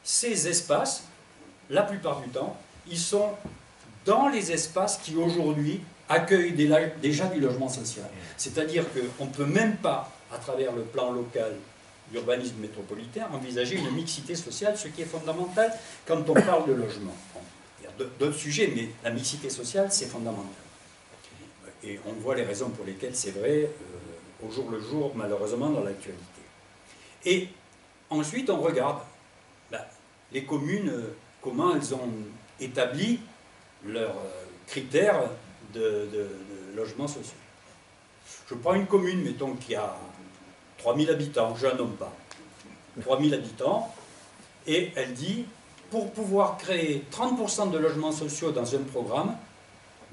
Ces espaces, la plupart du temps, ils sont dans les espaces qui aujourd'hui accueillent déjà du logement social. C'est-à-dire qu'on ne peut même pas, à travers le plan local d'urbanisme métropolitain, envisager une mixité sociale, ce qui est fondamental quand on parle de logement. Bon, il y a d'autres sujets, mais la mixité sociale, c'est fondamental. Et on voit les raisons pour lesquelles c'est vrai au jour le jour, malheureusement, dans l'actualité. Et ensuite, on regarde les communes, comment elles ont établi leurs critères de logements sociaux. Je prends une commune, mettons, qui a 3000 habitants, je ne nomme pas, 3000 habitants, et elle dit, pour pouvoir créer 30% de logements sociaux dans un programme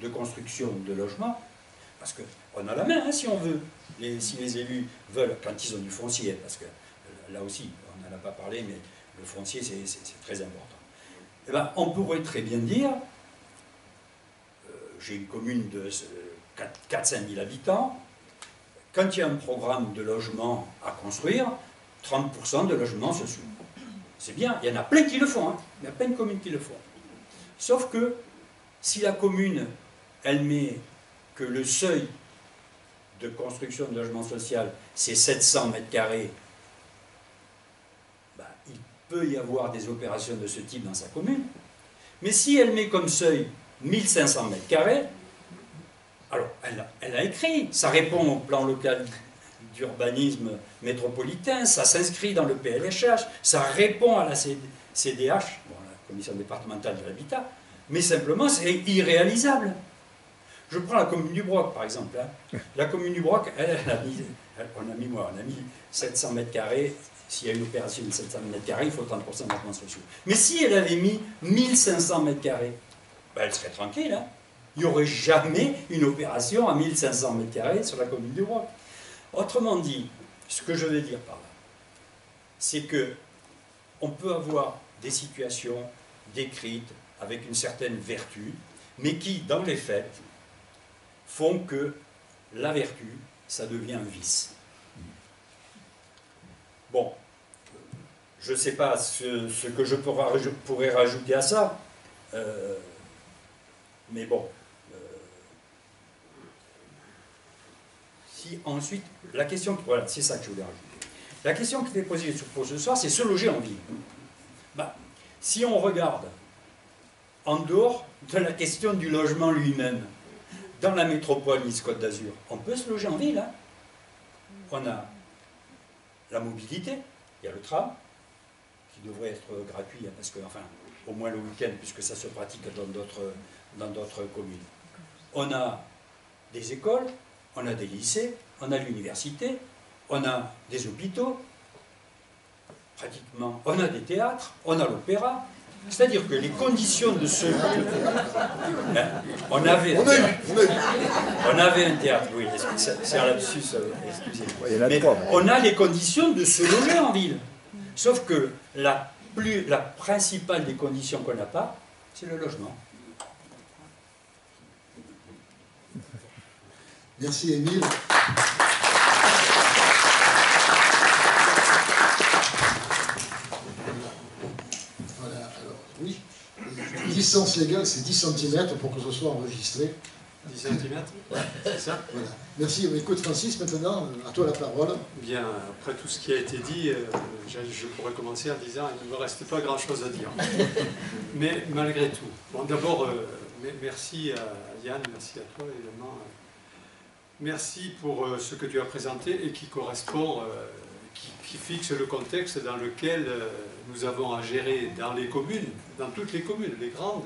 de construction de logements, parce qu'on a la main, hein, si on veut, si les élus veulent, quand ils ont du foncier, parce que là aussi, on n'en a pas parlé, mais le foncier, c'est très important. Eh bien, on pourrait très bien dire, j'ai une commune de 4-5 000 habitants, quand il y a un programme de logement à construire, 30% de logements sociaux. C'est bien, il y en a plein qui le font, hein. Il y a plein de communes qui le font. Sauf que, si la commune, elle met que le seuil de construction de logement social, c'est 700 mètres carrés, il peut y avoir des opérations de ce type dans sa commune. Mais si elle met comme seuil 1500 mètres carrés. Alors, elle a écrit, ça répond au plan local d'urbanisme métropolitain, ça s'inscrit dans le PLHH, ça répond à la CDH, bon, la Commission départementale de l'habitat, mais simplement c'est irréalisable. Je prends la commune du Broc, par exemple. Hein. La commune du Broc, on a mis 700 mètres carrés. S'il y a une opération de 700 mètres carrés, il faut 30% de logements sociaux. Mais si elle avait mis 1500 mètres carrés, ben elle serait tranquille. Hein. Il n'y aurait jamais une opération à 1500 mètres carrés sur la commune du Broc. Autrement dit, ce que je veux dire par là, c'est que on peut avoir des situations décrites avec une certaine vertu, mais qui, dans les faits, font que la vertu, ça devient un vice. Bon, je ne sais pas ce que je pourrais rajouter à ça, mais bon. Si ensuite, la question, voilà, c'est ça que je voulais rajouter. La question qui était posée pour ce soir, c'est se loger en ville. Ben, si on regarde en dehors de la question du logement lui-même, dans la métropole Nice-Côte d'Azur, on peut se loger en ville. Hein. On a la mobilité, il y a le tram, qui devrait être gratuit, hein, parce que, enfin, au moins le week-end, puisque ça se pratique dans d'autres communes. On a des écoles, on a des lycées, on a l'université, on a des hôpitaux, pratiquement, on a des théâtres, on a l'opéra. C'est-à-dire que les conditions de ce... On avait un théâtre, oui, c'est un lapsus, excusez-moi. Mais on a les conditions de se loger en ville. Sauf que la principale des conditions qu'on n'a pas, c'est le logement. Merci Émile. Voilà, alors oui, distance légale c'est 10 cm pour que ce soit enregistré. 10 cm, c'est ça? Voilà. Merci, écoute Francis, maintenant à toi la parole. Bien, après tout ce qui a été dit, je pourrais commencer en disant il ne me reste pas grand chose à dire. Mais malgré tout, bon, d'abord, merci à Yann, merci à toi évidemment. Merci pour ce que tu as présenté et qui correspond, qui fixe le contexte dans lequel nous avons à gérer dans les communes, dans toutes les communes, les grandes,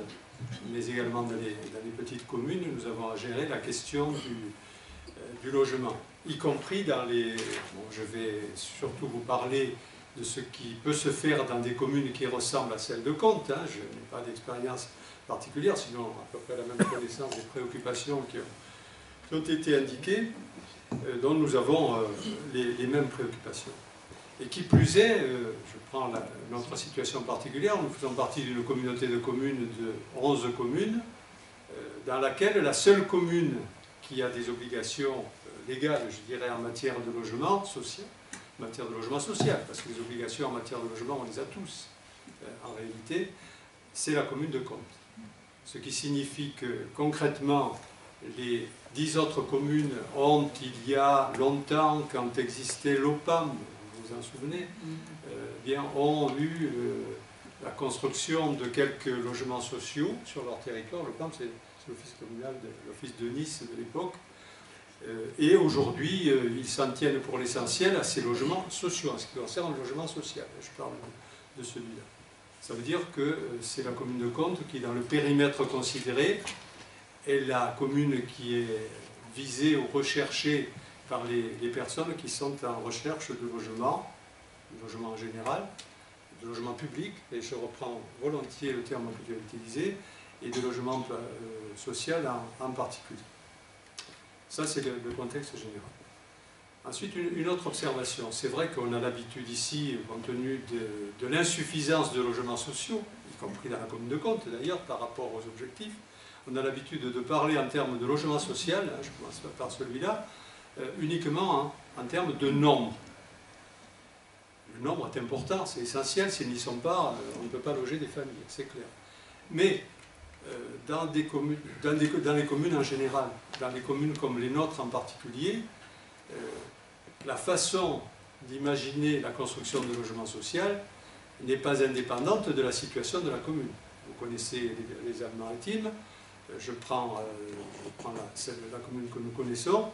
mais également dans les petites communes, nous avons à gérer la question du logement, y compris dans les... Bon, je vais surtout vous parler de ce qui peut se faire dans des communes qui ressemblent à celles de Contes. Hein. Je n'ai pas d'expérience particulière, sinon à peu près la même connaissance des préoccupations qui ont été indiquées, dont nous avons les mêmes préoccupations. Et qui plus est, je prends notre situation particulière, nous faisons partie d'une communauté de communes de 11 communes, dans laquelle la seule commune qui a des obligations légales, je dirais, en matière de logement social, parce que les obligations en matière de logement, on les a tous, en réalité, c'est la commune de Contes. Ce qui signifie que, concrètement, les 10 autres communes ont, il y a longtemps, quand existait l'OPAM, vous vous en souvenez, bien, ont eu la construction de quelques logements sociaux sur leur territoire. L'OPAM, c'est l'office communal, l'office de Nice de l'époque. Et aujourd'hui, ils s'en tiennent pour l'essentiel à ces logements sociaux, en ce qui concerne le logement social. Je parle de celui-là. Ça veut dire que c'est la commune de Contes qui, dans le périmètre considéré, est la commune qui est visée ou recherchée par les personnes qui sont en recherche de logement en général, de logement public, et je reprends volontiers le terme que tu as utilisé, et de logement social en particulier. Ça, c'est le contexte général. Ensuite, une autre observation. C'est vrai qu'on a l'habitude ici, compte tenu de l'insuffisance de logements sociaux, y compris dans la commune de Contes d'ailleurs, par rapport aux objectifs, on a l'habitude de parler en termes de logement social, hein, je commence par celui-là, uniquement en termes de nombre. Le nombre est important, c'est essentiel, s'ils n'y sont pas, on ne peut pas loger des familles, c'est clair. Mais dans les communes en général, dans les communes comme les nôtres en particulier, la façon d'imaginer la construction de logement social n'est pas indépendante de la situation de la commune. Vous connaissez les Alpes-Maritimes, Je prends la commune que nous connaissons,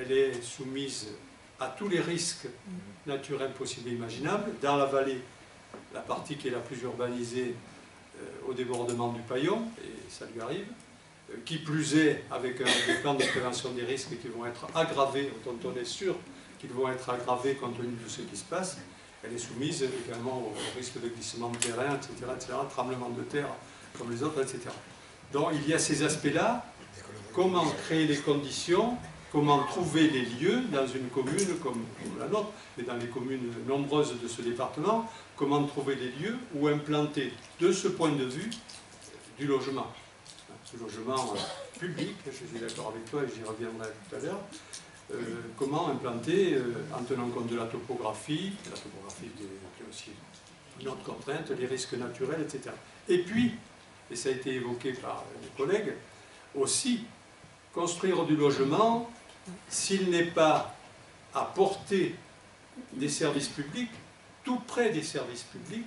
elle est soumise à tous les risques naturels possibles et imaginables. Dans la vallée, la partie qui est la plus urbanisée, au débordement du Paillon, et ça lui arrive, qui plus est avec des plans de prévention des risques qui vont être aggravés, dont on est sûr qu'ils vont être aggravés compte tenu de ce qui se passe, elle est soumise également au risque de glissement de terrain, etc., tremblement de terre comme les autres, etc. Donc il y a ces aspects-là, comment créer les conditions, comment trouver les lieux dans une commune comme la nôtre, et dans les communes nombreuses de ce département, comment trouver les lieux où implanter, de ce point de vue, du logement public, je suis d'accord avec toi et j'y reviendrai tout à l'heure, comment implanter, en tenant compte de la topographie qui est aussi une autre contrainte, les risques naturels, etc. Et puis, et ça a été évoqué par les collègues, aussi, construire du logement, s'il n'est pas à portée des services publics, tout près des services publics,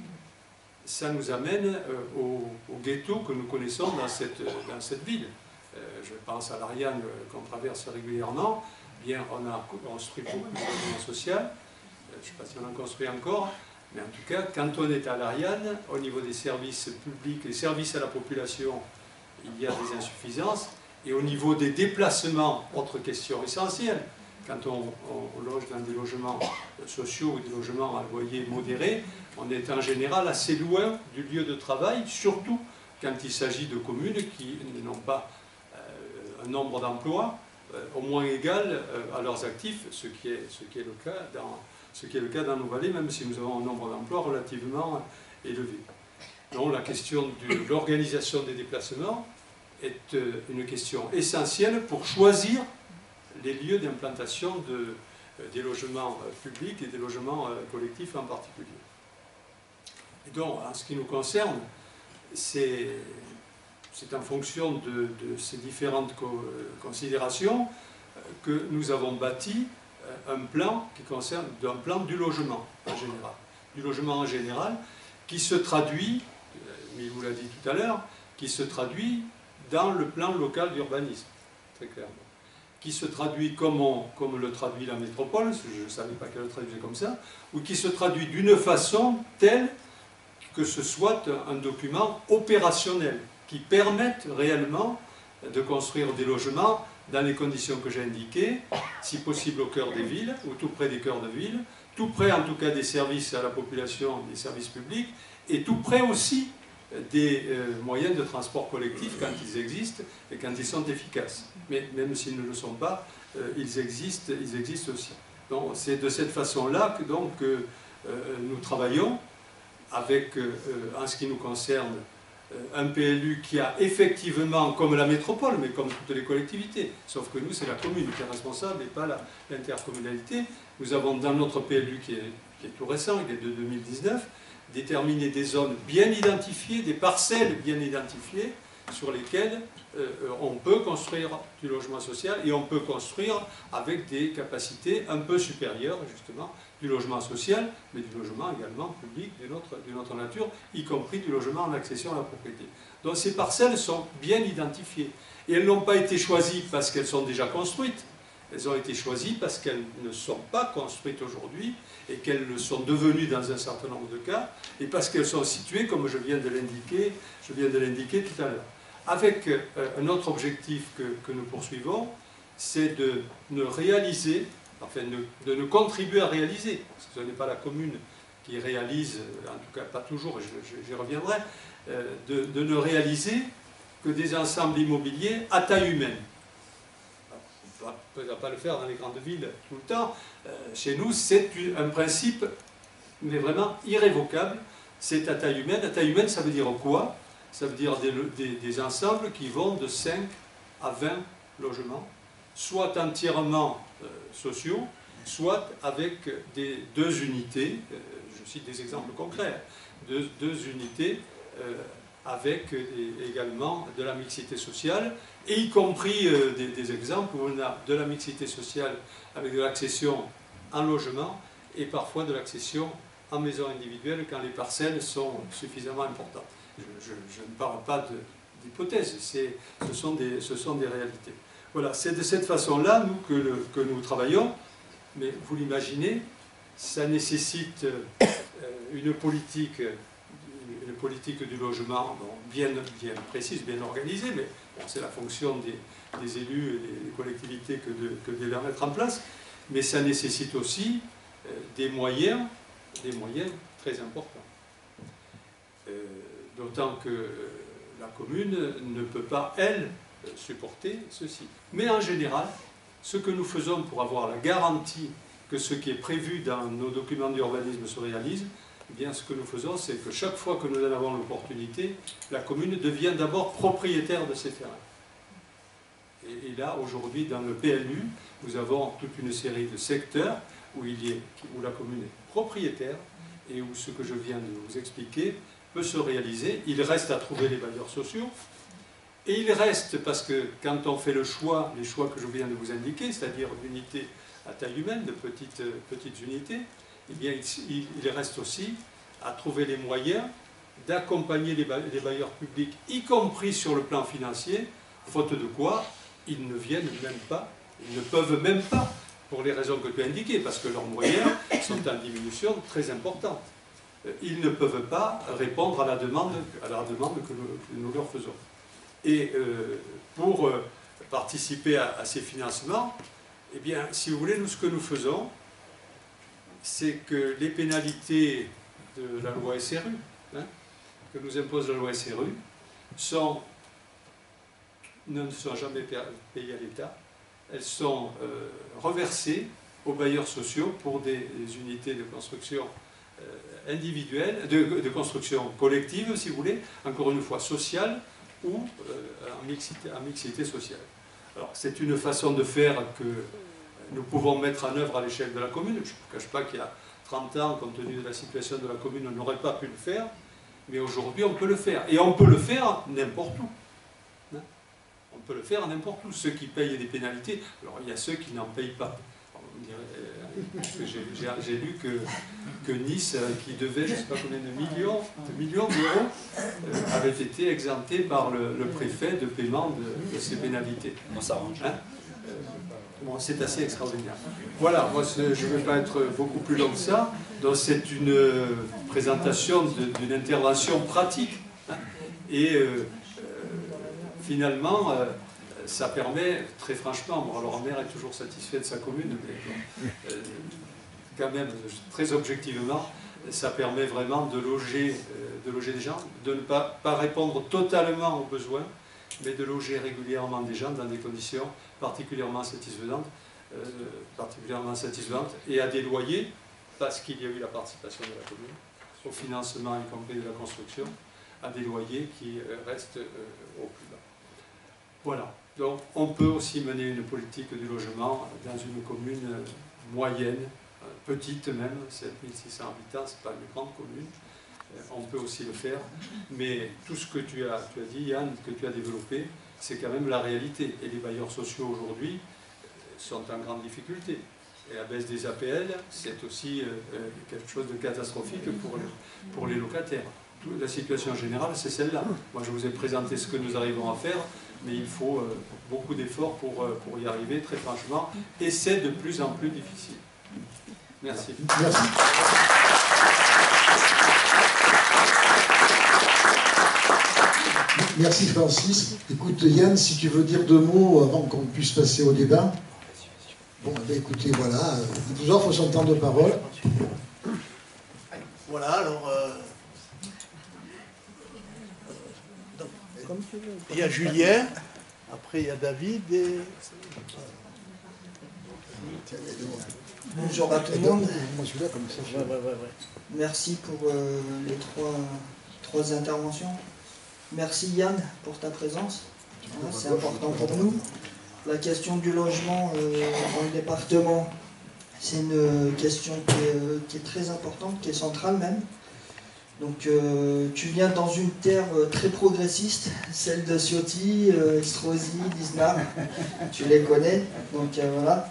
ça nous amène au ghetto que nous connaissons dans cette ville. Je pense à l'Ariane qu'on traverse régulièrement. Bien, on a construit beaucoup de logement social. Je ne sais pas si on en construit encore, mais en tout cas, quand on est à l'Ariane, au niveau des services publics, les services à la population, il y a des insuffisances. Et au niveau des déplacements, autre question essentielle, quand on loge dans des logements sociaux ou des logements à loyer modéré, on est en général assez loin du lieu de travail, surtout quand il s'agit de communes qui n'ont pas un nombre d'emplois au moins égal à leurs actifs, ce qui est le cas dans nos vallées, même si nous avons un nombre d'emplois relativement élevé. Donc la question de l'organisation des déplacements est une question essentielle pour choisir les lieux d'implantation des logements publics et des logements collectifs en particulier. Et donc, en ce qui nous concerne, c'est en fonction de ces différentes considérations que nous avons bâti un plan qui concerne un plan du logement en général. Du logement en général qui se traduit, mais il vous l'a dit tout à l'heure, qui se traduit dans le plan local d'urbanisme, très clairement. Qui se traduit comme le traduit la métropole, je ne savais pas qu'elle le traduisait comme ça, ou qui se traduit d'une façon telle que ce soit un document opérationnel, qui permette réellement de construire des logements dans les conditions que j'ai indiquées, si possible au cœur des villes, ou tout près des cœurs de ville, tout près en tout cas des services à la population, des services publics, et tout près aussi des moyens de transport collectif quand ils existent et quand ils sont efficaces. Mais même s'ils ne le sont pas, ils existent aussi. Donc c'est de cette façon-là que donc, nous travaillons avec, en ce qui nous concerne, un PLU qui a effectivement, comme la métropole, mais comme toutes les collectivités, sauf que nous, c'est la commune qui est responsable et pas l'intercommunalité. Nous avons dans notre PLU, qui est tout récent, qui est de 2019, déterminé des zones bien identifiées, des parcelles bien identifiées, sur lesquelles on peut construire du logement social et on peut construire avec des capacités un peu supérieures, justement, du logement social, mais du logement également public d'une autre nature, y compris du logement en accession à la propriété. Donc ces parcelles sont bien identifiées. Et elles n'ont pas été choisies parce qu'elles sont déjà construites, elles ont été choisies parce qu'elles ne sont pas construites aujourd'hui et qu'elles le sont devenues dans un certain nombre de cas, et parce qu'elles sont situées, comme je viens de l'indiquer tout à l'heure. Avec un autre objectif que nous poursuivons, c'est de ne réaliser, enfin de ne contribuer à réaliser, parce que ce n'est pas la commune qui réalise, en tout cas pas toujours, et j'y reviendrai, de ne réaliser que des ensembles immobiliers à taille humaine. On ne peut pas le faire dans les grandes villes tout le temps. Chez nous, c'est un principe, mais vraiment irrévocable, c'est à taille humaine. À taille humaine, ça veut dire quoi? Ça veut dire des ensembles qui vont de 5 à 20 logements, soit entièrement sociaux, soit avec deux unités, je cite des exemples concrets, deux unités avec également de la mixité sociale, et y compris des exemples où on a de la mixité sociale avec de l'accession en logement et parfois de l'accession en maison individuelle quand les parcelles sont suffisamment importantes. Je ne parle pas d'hypothèses, ce sont des réalités. Voilà, c'est de cette façon-là, nous, que nous travaillons, mais vous l'imaginez, ça nécessite une politique du logement bien précise, bien organisée, mais bon, c'est la fonction des élus et des collectivités que de la mettre en place, mais ça nécessite aussi des moyens très importants. D'autant que la commune ne peut pas, elle, supporter ceci. Mais en général, ce que nous faisons pour avoir la garantie que ce qui est prévu dans nos documents d'urbanisme se réalise, eh bien, ce que nous faisons, c'est que chaque fois que nous en avons l'opportunité, la commune devient d'abord propriétaire de ces terrains. Et là, aujourd'hui, dans le PLU, nous avons toute une série de secteurs où la commune est propriétaire et où ce que je viens de vous expliquer peut se réaliser. Il reste à trouver les bailleurs sociaux. Et il reste, parce que quand on fait les choix que je viens de vous indiquer, c'est-à-dire d'unités à taille humaine, de petites unités, eh bien, il reste aussi à trouver les moyens d'accompagner les bailleurs publics, y compris sur le plan financier, faute de quoi ils ne viennent même pas, ils ne peuvent même pas, pour les raisons que tu as indiquées, parce que leurs moyens sont en diminution très importante. Ils ne peuvent pas répondre à la demande que nous leur faisons. Et pour participer à ces financements, eh bien, si vous voulez, nous, ce que nous faisons, c'est que les pénalités de la loi SRU, que nous impose la loi SRU, ne sont jamais payées à l'État. Elles sont reversées aux bailleurs sociaux pour des unités de construction individuelle, de construction collective, si vous voulez, encore une fois sociale ou en mixité sociale. Alors, c'est une façon de faire que nous pouvons mettre en œuvre à l'échelle de la commune. Je ne vous cache pas qu'il y a 30 ans, compte tenu de la situation de la commune, on n'aurait pas pu le faire, mais aujourd'hui, on peut le faire. Et on peut le faire n'importe où. On peut le faire n'importe où. Ceux qui payent des pénalités, alors il y a ceux qui n'en payent pas. J'ai lu que Nice, qui devait je ne sais pas combien de millions d'euros, avait été exempté par le préfet de paiement de ces pénalités. On s'arrange. Bon, c'est assez extraordinaire. Voilà, moi je ne vais pas être beaucoup plus long que ça. Donc c'est une présentation d'une intervention pratique. Et finalement, ça permet, très franchement, bon, alors Amer est toujours satisfait de sa commune, mais quand même, très objectivement, ça permet vraiment de loger des gens, de ne pas répondre totalement aux besoins, mais de loger régulièrement des gens dans des conditions particulièrement satisfaisantes et à des loyers, parce qu'il y a eu la participation de la commune, au financement y compris de la construction, à des loyers qui restent au plus bas. Voilà. Donc on peut aussi mener une politique du logement dans une commune moyenne, petite même, 7600 habitants, ce n'est pas une grande commune. On peut aussi le faire, mais tout ce que tu as dit, Yann, que tu as développé, c'est quand même la réalité. Et les bailleurs sociaux aujourd'hui sont en grande difficulté. Et la baisse des APL, c'est aussi quelque chose de catastrophique pour les locataires. La situation générale, c'est celle-là. Moi, je vous ai présenté ce que nous arrivons à faire, mais il faut beaucoup d'efforts pour y arriver, très franchement, et c'est de plus en plus difficile. Merci. Merci. Merci Francis. Écoute Yann, si tu veux dire 2 mots avant qu'on puisse passer au débat. Bon, ben écoutez, voilà, toujours il faut son temps de parole. Voilà, alors... il y a Julien, après il y a David et... Bonjour à tout le monde. Moi celui-là comme ça. Ouais. Merci pour les trois interventions. Merci Yann pour ta présence. C'est important pour nous. La question du logement dans le département, c'est une question qui est très importante, qui est centrale même. Donc tu viens dans une terre très progressiste, celle de Ciotti, Estrosi, Disnard, tu les connais, donc voilà.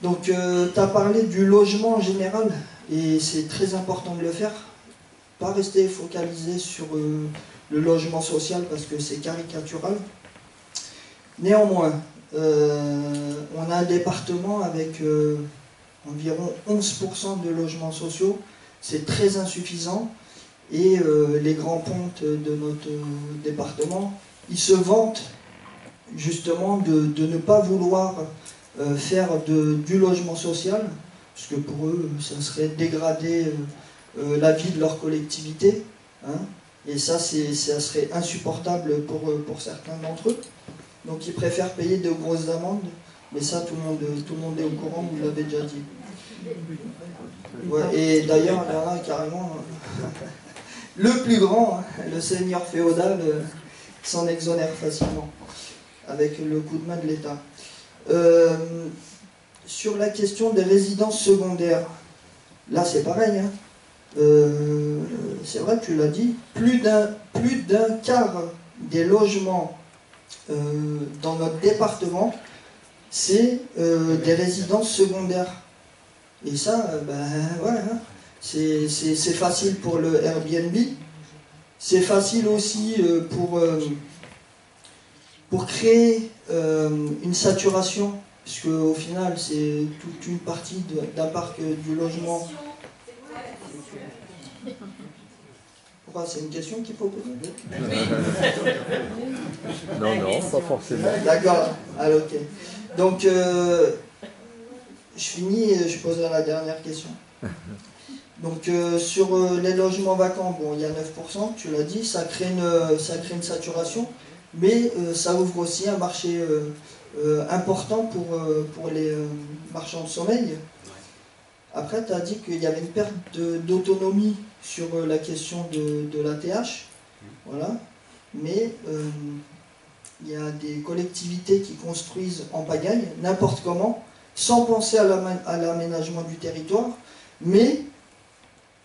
Donc tu as parlé du logement en général, et c'est très important de le faire, pas rester focalisé sur le logement social parce que c'est caricatural. Néanmoins, on a un département avec environ 11% de logements sociaux. C'est très insuffisant. Et les grands pontes de notre département, ils se vantent justement de ne pas vouloir faire du logement social, parce que pour eux, ça serait dégrader la vie de leur collectivité. Hein, et ça serait insupportable pour certains d'entre eux. Donc ils préfèrent payer de grosses amendes, mais ça tout le monde est au courant, vous l'avez déjà dit. Ouais, et d'ailleurs, là, carrément, le plus grand, hein, le seigneur féodal, s'en exonère facilement, avec le coup de main de l'État. Sur la question des résidences secondaires, là c'est pareil, hein. C'est vrai, tu l'as dit, plus d'un quart des logements dans notre département, c'est des résidences secondaires. Et ça, ouais, hein, c'est facile pour le Airbnb, c'est facile aussi pour créer une saturation, puisque au final, c'est toute une partie d'un parc du logement. Pourquoi? C'est une question qu'il faut poser? Non, non, pas forcément. D'accord, alors ok. Donc, je finis et je poserai la dernière question. Donc, sur les logements vacants, bon, il y a 9%, tu l'as dit, ça crée une saturation, mais ça ouvre aussi un marché important pour les marchands de sommeil. Après, tu as dit qu'il y avait une perte d'autonomie sur la question de l'ATH, voilà. Mais il y a des collectivités qui construisent en pagaille, n'importe comment, sans penser à l'aménagement du territoire, mais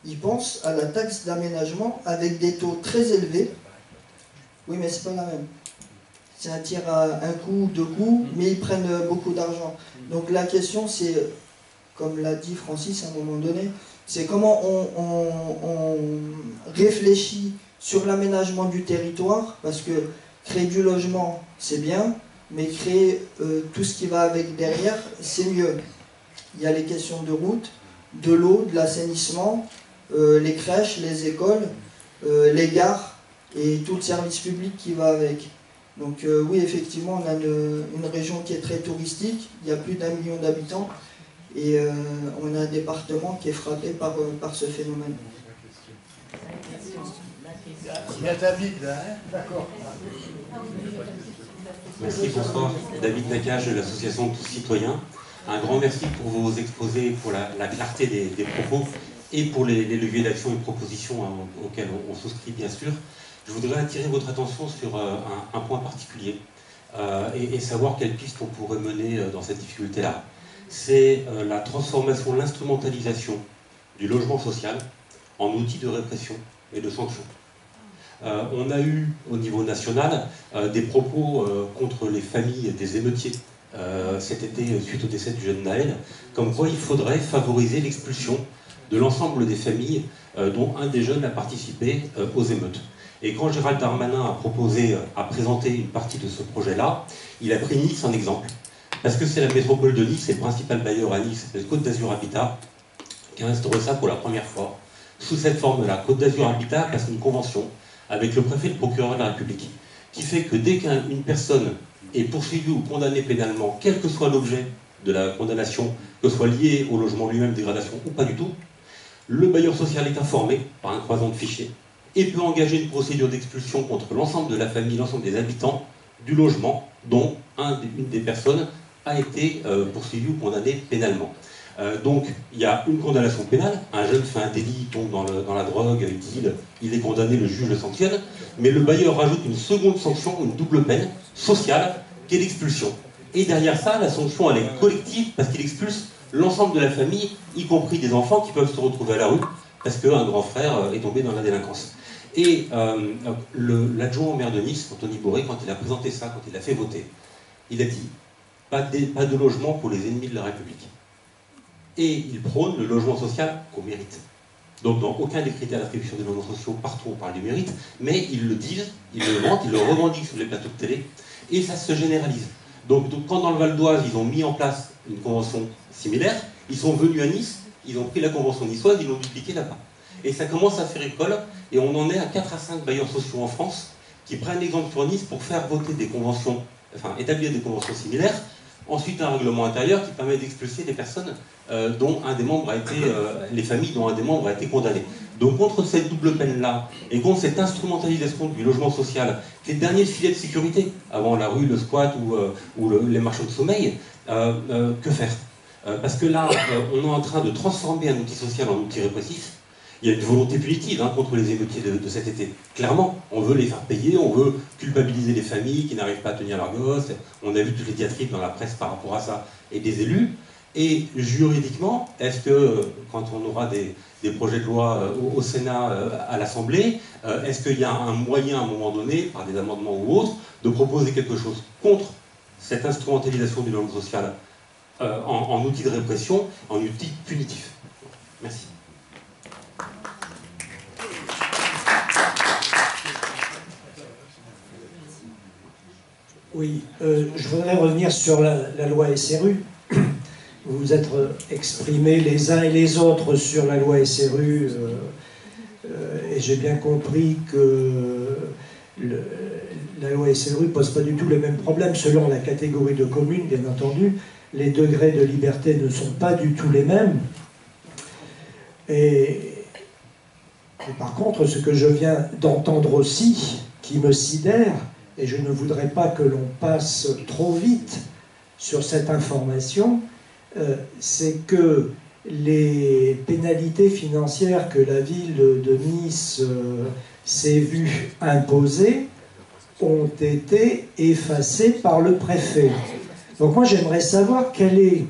ils pensent à la taxe d'aménagement avec des taux très élevés. Oui, mais c'est pas la même. C'est un tir à un coup, deux coups, mais ils prennent beaucoup d'argent. Donc la question, c'est, comme l'a dit Francis à un moment donné, c'est comment on réfléchit sur l'aménagement du territoire, parce que créer du logement, c'est bien, mais créer tout ce qui va avec derrière, c'est mieux. Il y a les questions de route, de l'eau, de l'assainissement, les crèches, les écoles, les gares et tout le service public qui va avec. Donc oui, effectivement, on a une région qui est très touristique, il y a plus d'1 million d'habitants, et on a un département qui est frappé par ce phénomène. Il y a David là, hein? D'accord. Merci, bonsoir. David Nakache de l'association de tous citoyens. Un grand merci pour vos exposés, pour la clarté des propos et pour les leviers d'action et propositions hein, auxquels on souscrit bien sûr. Je voudrais attirer votre attention sur un point particulier et savoir quelles pistes on pourrait mener dans cette difficulté-là. C'est la transformation, l'instrumentalisation du logement social en outil de répression et de sanction. On a eu au niveau national des propos contre les familles des émeutiers cet été suite au décès du jeune Naël, comme quoi il faudrait favoriser l'expulsion de l'ensemble des familles dont un des jeunes a participé aux émeutes. Et quand Gérald Darmanin a présenté une partie de ce projet-là, il a pris Nice en exemple, parce que c'est la métropole de Nice, c'est le principal bailleur à Nice, c'est Côte d'Azur Habitat, qui a instauré ça pour la première fois, sous cette forme-là. Côte d'Azur Habitat passe une convention avec le préfet et le procureur de la République, qui fait que dès qu'une personne est poursuivie ou condamnée pénalement, quel que soit l'objet de la condamnation, que ce soit lié au logement lui-même, dégradation ou pas du tout, le bailleur social est informé par un croisement de fichiers et peut engager une procédure d'expulsion contre l'ensemble de la famille, l'ensemble des habitants du logement dont une des personnes a été poursuivie ou condamnée pénalement. Donc, il y a une condamnation pénale, un jeune fait un délit, il tombe dans la drogue, il est condamné, le juge le sanctionne, mais le bailleur rajoute une seconde sanction, une double peine sociale, qui est l'expulsion. Et derrière ça, la sanction, elle est collective, parce qu'il expulse l'ensemble de la famille, y compris des enfants qui peuvent se retrouver à la rue, parce qu'un grand frère est tombé dans la délinquance. Et l'adjoint au maire de Nice, Anthony Boré, quand il a présenté ça, quand il a fait voter, il a dit « pas de logement pour les ennemis de la République ». Et il prône le logement social qu'on mérite. Donc dans aucun des critères d'attribution des logements sociaux, partout on parle du mérite, mais ils le disent, ils le vantent, ils le revendiquent sur les plateaux de télé, et ça se généralise. Donc quand dans le Val d'Oise, ils ont mis en place une convention similaire, ils sont venus à Nice, ils ont pris la convention niçoise, ils l'ont dupliquée là-bas. Et ça commence à faire école, et on en est à 4 à 5 bailleurs sociaux en France qui prennent l'exemple sur Nice pour faire voter des conventions, enfin établir des conventions similaires, ensuite un règlement intérieur qui permet d'expulser les personnes dont un des membres a été, les familles dont un des membres a été condamné. Donc contre cette double peine-là, et contre cette instrumentalisation du logement social, qui est le dernier filet de sécurité, avant la rue, le squat ou les marchands de sommeil, que faire parce que là, on est en train de transformer un outil social en outil répressif. Il y a une volonté punitive contre les émeutiers de cet été. Clairement, on veut les faire payer, on veut culpabiliser les familles qui n'arrivent pas à tenir leurs gosses. On a vu toutes les diatribes dans la presse par rapport à ça, et des élus. Et juridiquement, est-ce que, quand on aura des projets de loi au Sénat, à l'Assemblée, est-ce qu'il y a un moyen, à un moment donné, par des amendements ou autres, de proposer quelque chose contre cette instrumentalisation du logement social en outil de répression, en outil punitif? Merci. Oui, je voudrais revenir sur la loi SRU. Vous vous êtes exprimés les uns et les autres sur la loi SRU, et j'ai bien compris que la loi SRU ne pose pas du tout les mêmes problèmes selon la catégorie de communes, bien entendu. Les degrés de liberté ne sont pas du tout les mêmes. Et par contre, ce que je viens d'entendre aussi, qui me sidère, et je ne voudrais pas que l'on passe trop vite sur cette information, c'est que les pénalités financières que la ville de Nice s'est vue imposer ont été effacées par le préfet. Donc moi j'aimerais savoir quel est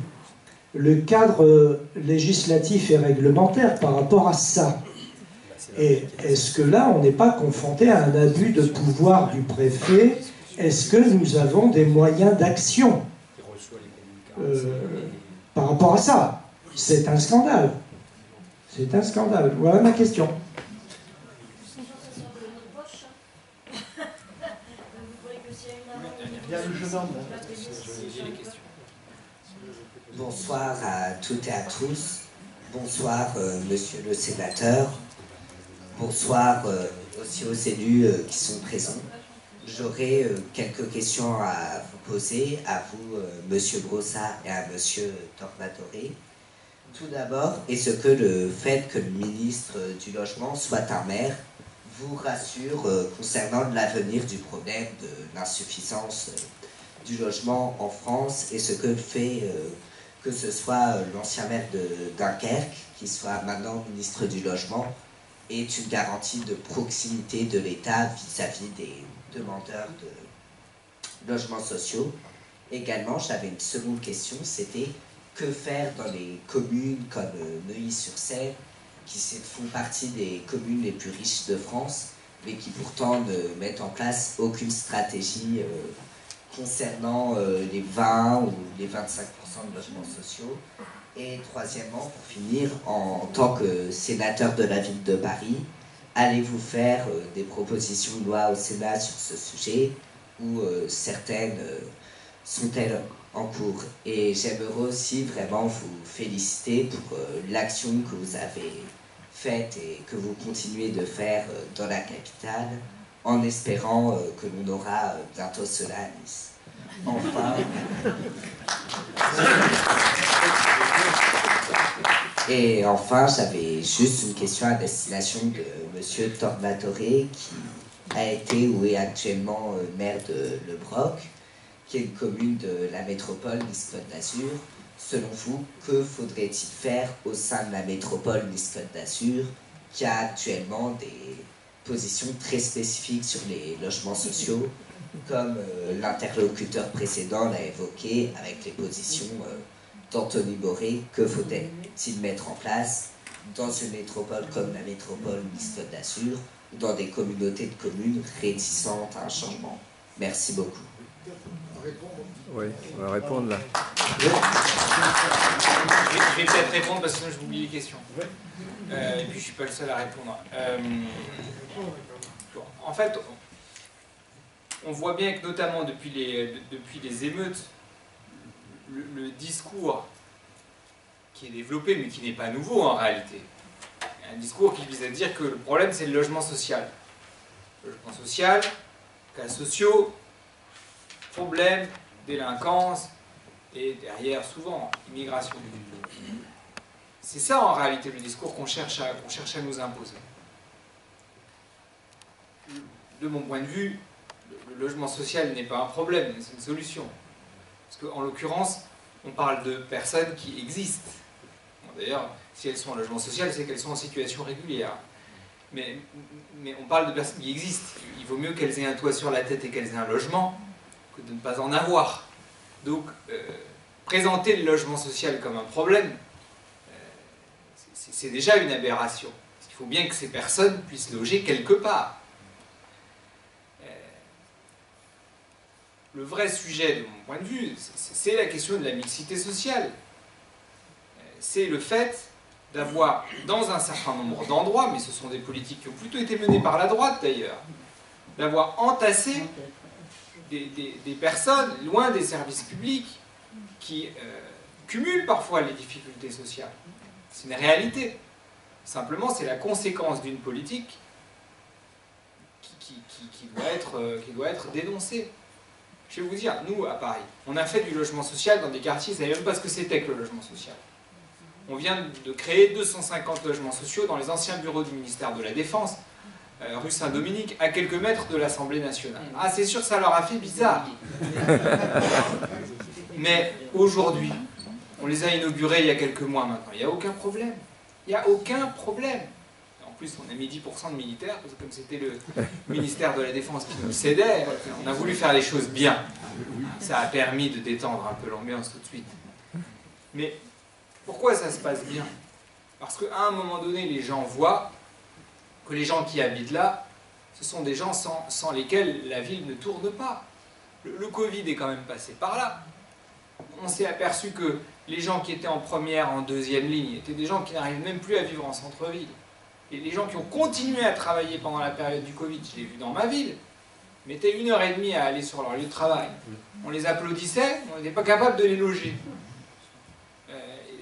le cadre législatif et réglementaire par rapport à ça. Et est-ce que là, on n'est pas confronté à un abus de pouvoir du préfet? Est-ce que nous avons des moyens d'action par rapport à ça? C'est un scandale. C'est un scandale. Voilà ma question. Bonsoir à toutes et à tous. Bonsoir, monsieur le sénateur. Bonsoir aussi aux élus qui sont présents. J'aurais quelques questions à vous poser, à vous, monsieur Brossat, et à monsieur Tornatore. Tout d'abord, est-ce que le fait que le ministre du Logement soit un maire vous rassure concernant l'avenir du problème de l'insuffisance du logement en France, et ce que le fait que ce soit l'ancien maire de Dunkerque, qui soit maintenant ministre du Logement, est une garantie de proximité de l'État vis-à-vis des demandeurs de logements sociaux. Également, j'avais une seconde question, c'était que faire dans les communes comme Neuilly-sur-Seine, qui font partie des communes les plus riches de France, mais qui pourtant ne mettent en place aucune stratégie concernant les 20 ou les 25% de logements sociaux. Et troisièmement, pour finir, en tant que sénateur de la ville de Paris, allez-vous faire des propositions de loi au Sénat sur ce sujet, ou certaines sont-elles en cours? Et j'aimerais aussi vraiment vous féliciter pour l'action que vous avez faite et que vous continuez de faire dans la capitale, en espérant que l'on aura bientôt cela à Nice. Enfin, et enfin, j'avais juste une question à destination de monsieur Tornatore, qui a été ou est actuellement maire de Le Broc, qui est une commune de la métropole Nice-Côte d'Azur. Selon vous, que faudrait-il faire au sein de la métropole Nice-Côte d'Azur, qui a actuellement des positions très spécifiques sur les logements sociaux, comme l'interlocuteur précédent l'a évoqué avec les positions d'Anthony Boré? Que faut-il mettre en place dans une métropole comme la métropole Nice-Côte d'Azur, ou dans des communautés de communes réticentes à un changement? Merci beaucoup. Oui, on va répondre là. Je vais peut-être répondre parce que sinon j'oublie les questions. Et puis je ne suis pas le seul à répondre. En fait, on voit bien que notamment depuis les émeutes, le discours qui est développé, mais qui n'est pas nouveau en réalité, un discours qui vise à dire que le problème c'est le logement social. Le logement social, cas sociaux, problème, délinquance, et derrière souvent immigration. C'est ça en réalité le discours qu'on cherche à nous imposer. De mon point de vue, le logement social n'est pas un problème, c'est une solution. Parce qu'en l'occurrence, on parle de personnes qui existent. Bon, d'ailleurs, si elles sont en logement social, c'est qu'elles sont en situation régulière. Mais on parle de personnes qui existent. Il vaut mieux qu'elles aient un toit sur la tête et qu'elles aient un logement que de ne pas en avoir. Donc, présenter le logement social comme un problème, c'est déjà une aberration. Parce qu'il faut bien que ces personnes puissent loger quelque part. Le vrai sujet, de mon point de vue, c'est la question de la mixité sociale. C'est le fait d'avoir, dans un certain nombre d'endroits, mais ce sont des politiques qui ont plutôt été menées par la droite d'ailleurs, d'avoir entassé des personnes loin des services publics qui cumulent parfois les difficultés sociales. C'est une réalité. Simplement, c'est la conséquence d'une politique qui doit être dénoncée. Je vais vous dire, nous, à Paris, on a fait du logement social dans des quartiers, vous ne savez même pas ce que c'était que le logement social. On vient de créer 250 logements sociaux dans les anciens bureaux du ministère de la Défense, rue Saint-Dominique, à quelques mètres de l'Assemblée nationale. Ah, c'est sûr, ça leur a fait bizarre. Mais aujourd'hui, on les a inaugurés il y a quelques mois maintenant. Il n'y a aucun problème. Il n'y a aucun problème. En plus, on a mis 10% de militaires, parce que comme c'était le ministère de la Défense qui nous cédait, on a voulu faire les choses bien. Ça a permis de détendre un peu l'ambiance tout de suite. Mais pourquoi ça se passe bien? Parce qu'à un moment donné, les gens voient que les gens qui habitent là, ce sont des gens sans lesquels la ville ne tourne pas. Le Covid est quand même passé par là. On s'est aperçu que les gens qui étaient en première, en deuxième ligne, étaient des gens qui n'arrivent même plus à vivre en centre-ville. Et les gens qui ont continué à travailler pendant la période du Covid, je l'ai vu dans ma ville, mettaient 1h30 à aller sur leur lieu de travail. On les applaudissait, on n'était pas capable de les loger.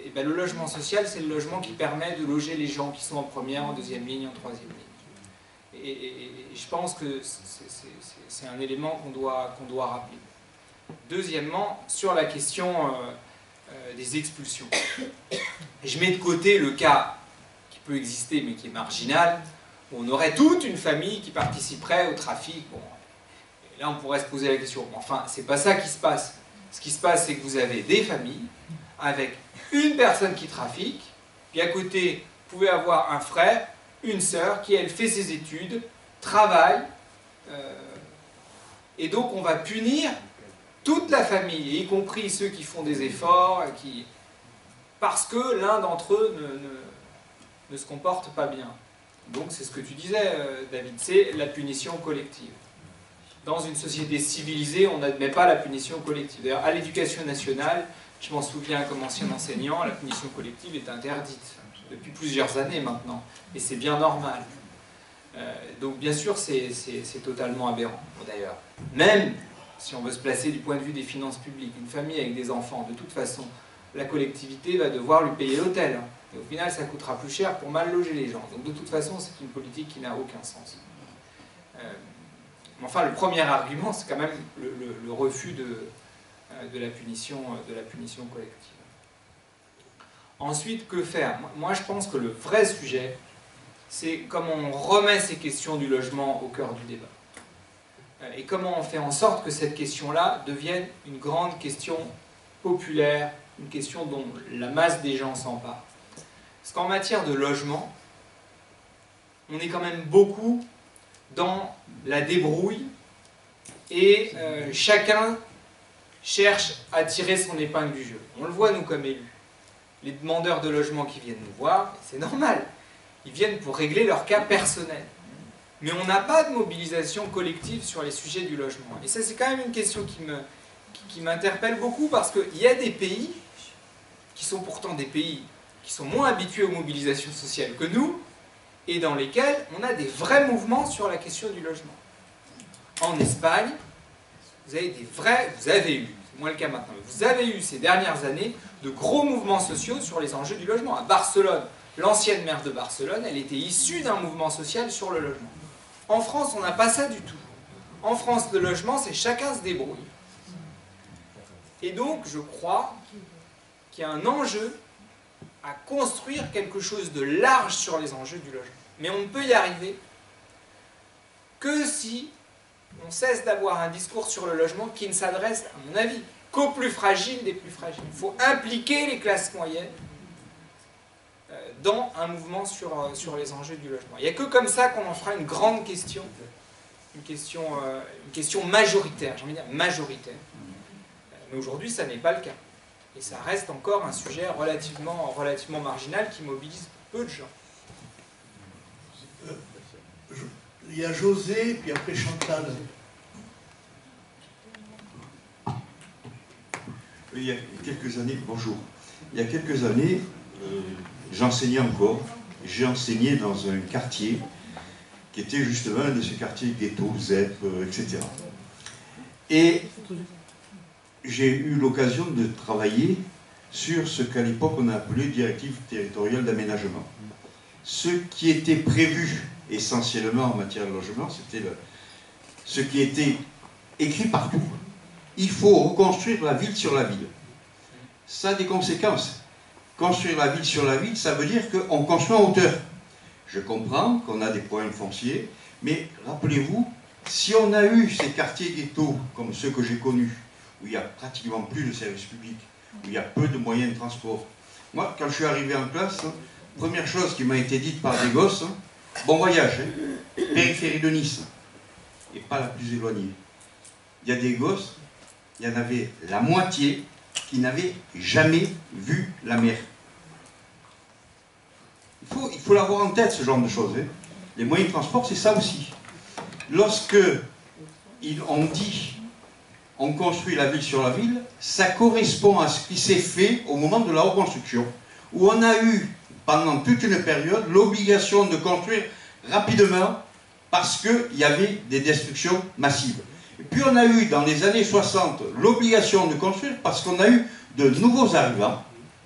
Et ben, le logement social, c'est le logement qui permet de loger les gens qui sont en première, en deuxième ligne, en troisième ligne. Et je pense que c'est un élément qu'on doit rappeler. Deuxièmement, sur la question des expulsions. Je mets de côté le cas qui peut exister, mais qui est marginal, où on aurait toute une famille qui participerait au trafic. Bon, et là, on pourrait se poser la question. Enfin, c'est pas ça qui se passe. Ce qui se passe, c'est que vous avez des familles avec une personne qui trafique, puis à côté, vous pouvez avoir un frère, une sœur, qui, elle, fait ses études, travaille, et donc on va punir toute la famille, y compris ceux qui font des efforts, parce que l'un d'entre eux ne se comporte pas bien. Donc c'est ce que tu disais, David, c'est la punition collective. Dans une société civilisée, on n'admet pas la punition collective. D'ailleurs, à l'éducation nationale, je m'en souviens comme ancien enseignant, la punition collective est interdite depuis plusieurs années maintenant, et c'est bien normal. Donc bien sûr, c'est totalement aberrant, d'ailleurs. Même si on veut se placer du point de vue des finances publiques, une famille avec des enfants, de toute façon, la collectivité va devoir lui payer l'hôtel. Et au final, ça coûtera plus cher pour mal loger les gens. Donc de toute façon, c'est une politique qui n'a aucun sens. Enfin, le premier argument, c'est quand même le refus de la punition collective. Ensuite, que faire? Moi, je pense que le vrai sujet, c'est comment on remet ces questions du logement au cœur du débat. Et comment on fait en sorte que cette question-là devienne une grande question populaire, une question dont la masse des gens s'empare. Parce qu'en matière de logement, on est quand même beaucoup dans la débrouille et chacun cherche à tirer son épingle du jeu. On le voit, nous, comme élus. Les demandeurs de logement qui viennent nous voir, c'est normal. Ils viennent pour régler leur cas personnel. Mais on n'a pas de mobilisation collective sur les sujets du logement. Et ça, c'est quand même une question qui m'interpelle beaucoup parce qu'il y a des pays qui sont pourtant des pays qui sont moins habitués aux mobilisations sociales que nous et dans lesquels on a des vrais mouvements sur la question du logement. En Espagne, vous avez eu, c'est moins le cas maintenant, vous avez eu ces dernières années de gros mouvements sociaux sur les enjeux du logement. À Barcelone, l'ancienne maire de Barcelone, elle était issue d'un mouvement social sur le logement. En France, on n'a pas ça du tout. En France, le logement, c'est chacun se débrouille. Et donc, je crois qu'il y a un enjeu à construire quelque chose de large sur les enjeux du logement. Mais on ne peut y arriver que si on cesse d'avoir un discours sur le logement qui ne s'adresse, à mon avis, qu'aux plus fragiles des plus fragiles. Il faut impliquer les classes moyennes dans un mouvement sur les enjeux du logement. Il n'y a que comme ça qu'on en fera une grande question, une question majoritaire, j'ai envie de dire majoritaire. Mais aujourd'hui, ça n'est pas le cas. Et ça reste encore un sujet relativement marginal qui mobilise peu de gens. Il y a José, puis après Chantal. Il y a quelques années, bonjour. Il y a quelques années, j'enseignais encore. J'ai enseigné dans un quartier qui était justement un de ces quartiers ghetto, ZEP, etc. Et j'ai eu l'occasion de travailler sur ce qu'à l'époque on a appelé directive territoriale d'aménagement. Ce qui était prévu essentiellement en matière de logement, c'était ce qui était écrit partout. Il faut reconstruire la ville sur la ville. Ça a des conséquences. Construire la ville sur la ville, ça veut dire qu'on construit en hauteur. Je comprends qu'on a des problèmes fonciers, mais rappelez-vous, si on a eu ces quartiers ghettos, comme ceux que j'ai connus, où il n'y a pratiquement plus de services publics, où il y a peu de moyens de transport. Moi, quand je suis arrivé en classe, première chose qui m'a été dite par des gosses, bon voyage, périphérie de Nice, et pas la plus éloignée. Il y a des gosses, il y en avait la moitié qui n'avaient jamais vu la mer. Il faut l'avoir en tête, ce genre de choses. Les moyens de transport, c'est ça aussi. Lorsque on dit on construit la ville sur la ville, ça correspond à ce qui s'est fait au moment de la reconstruction, où on a eu, pendant toute une période, l'obligation de construire rapidement parce qu'il y avait des destructions massives. Et puis on a eu, dans les années 60, l'obligation de construire parce qu'on a eu de nouveaux arrivants,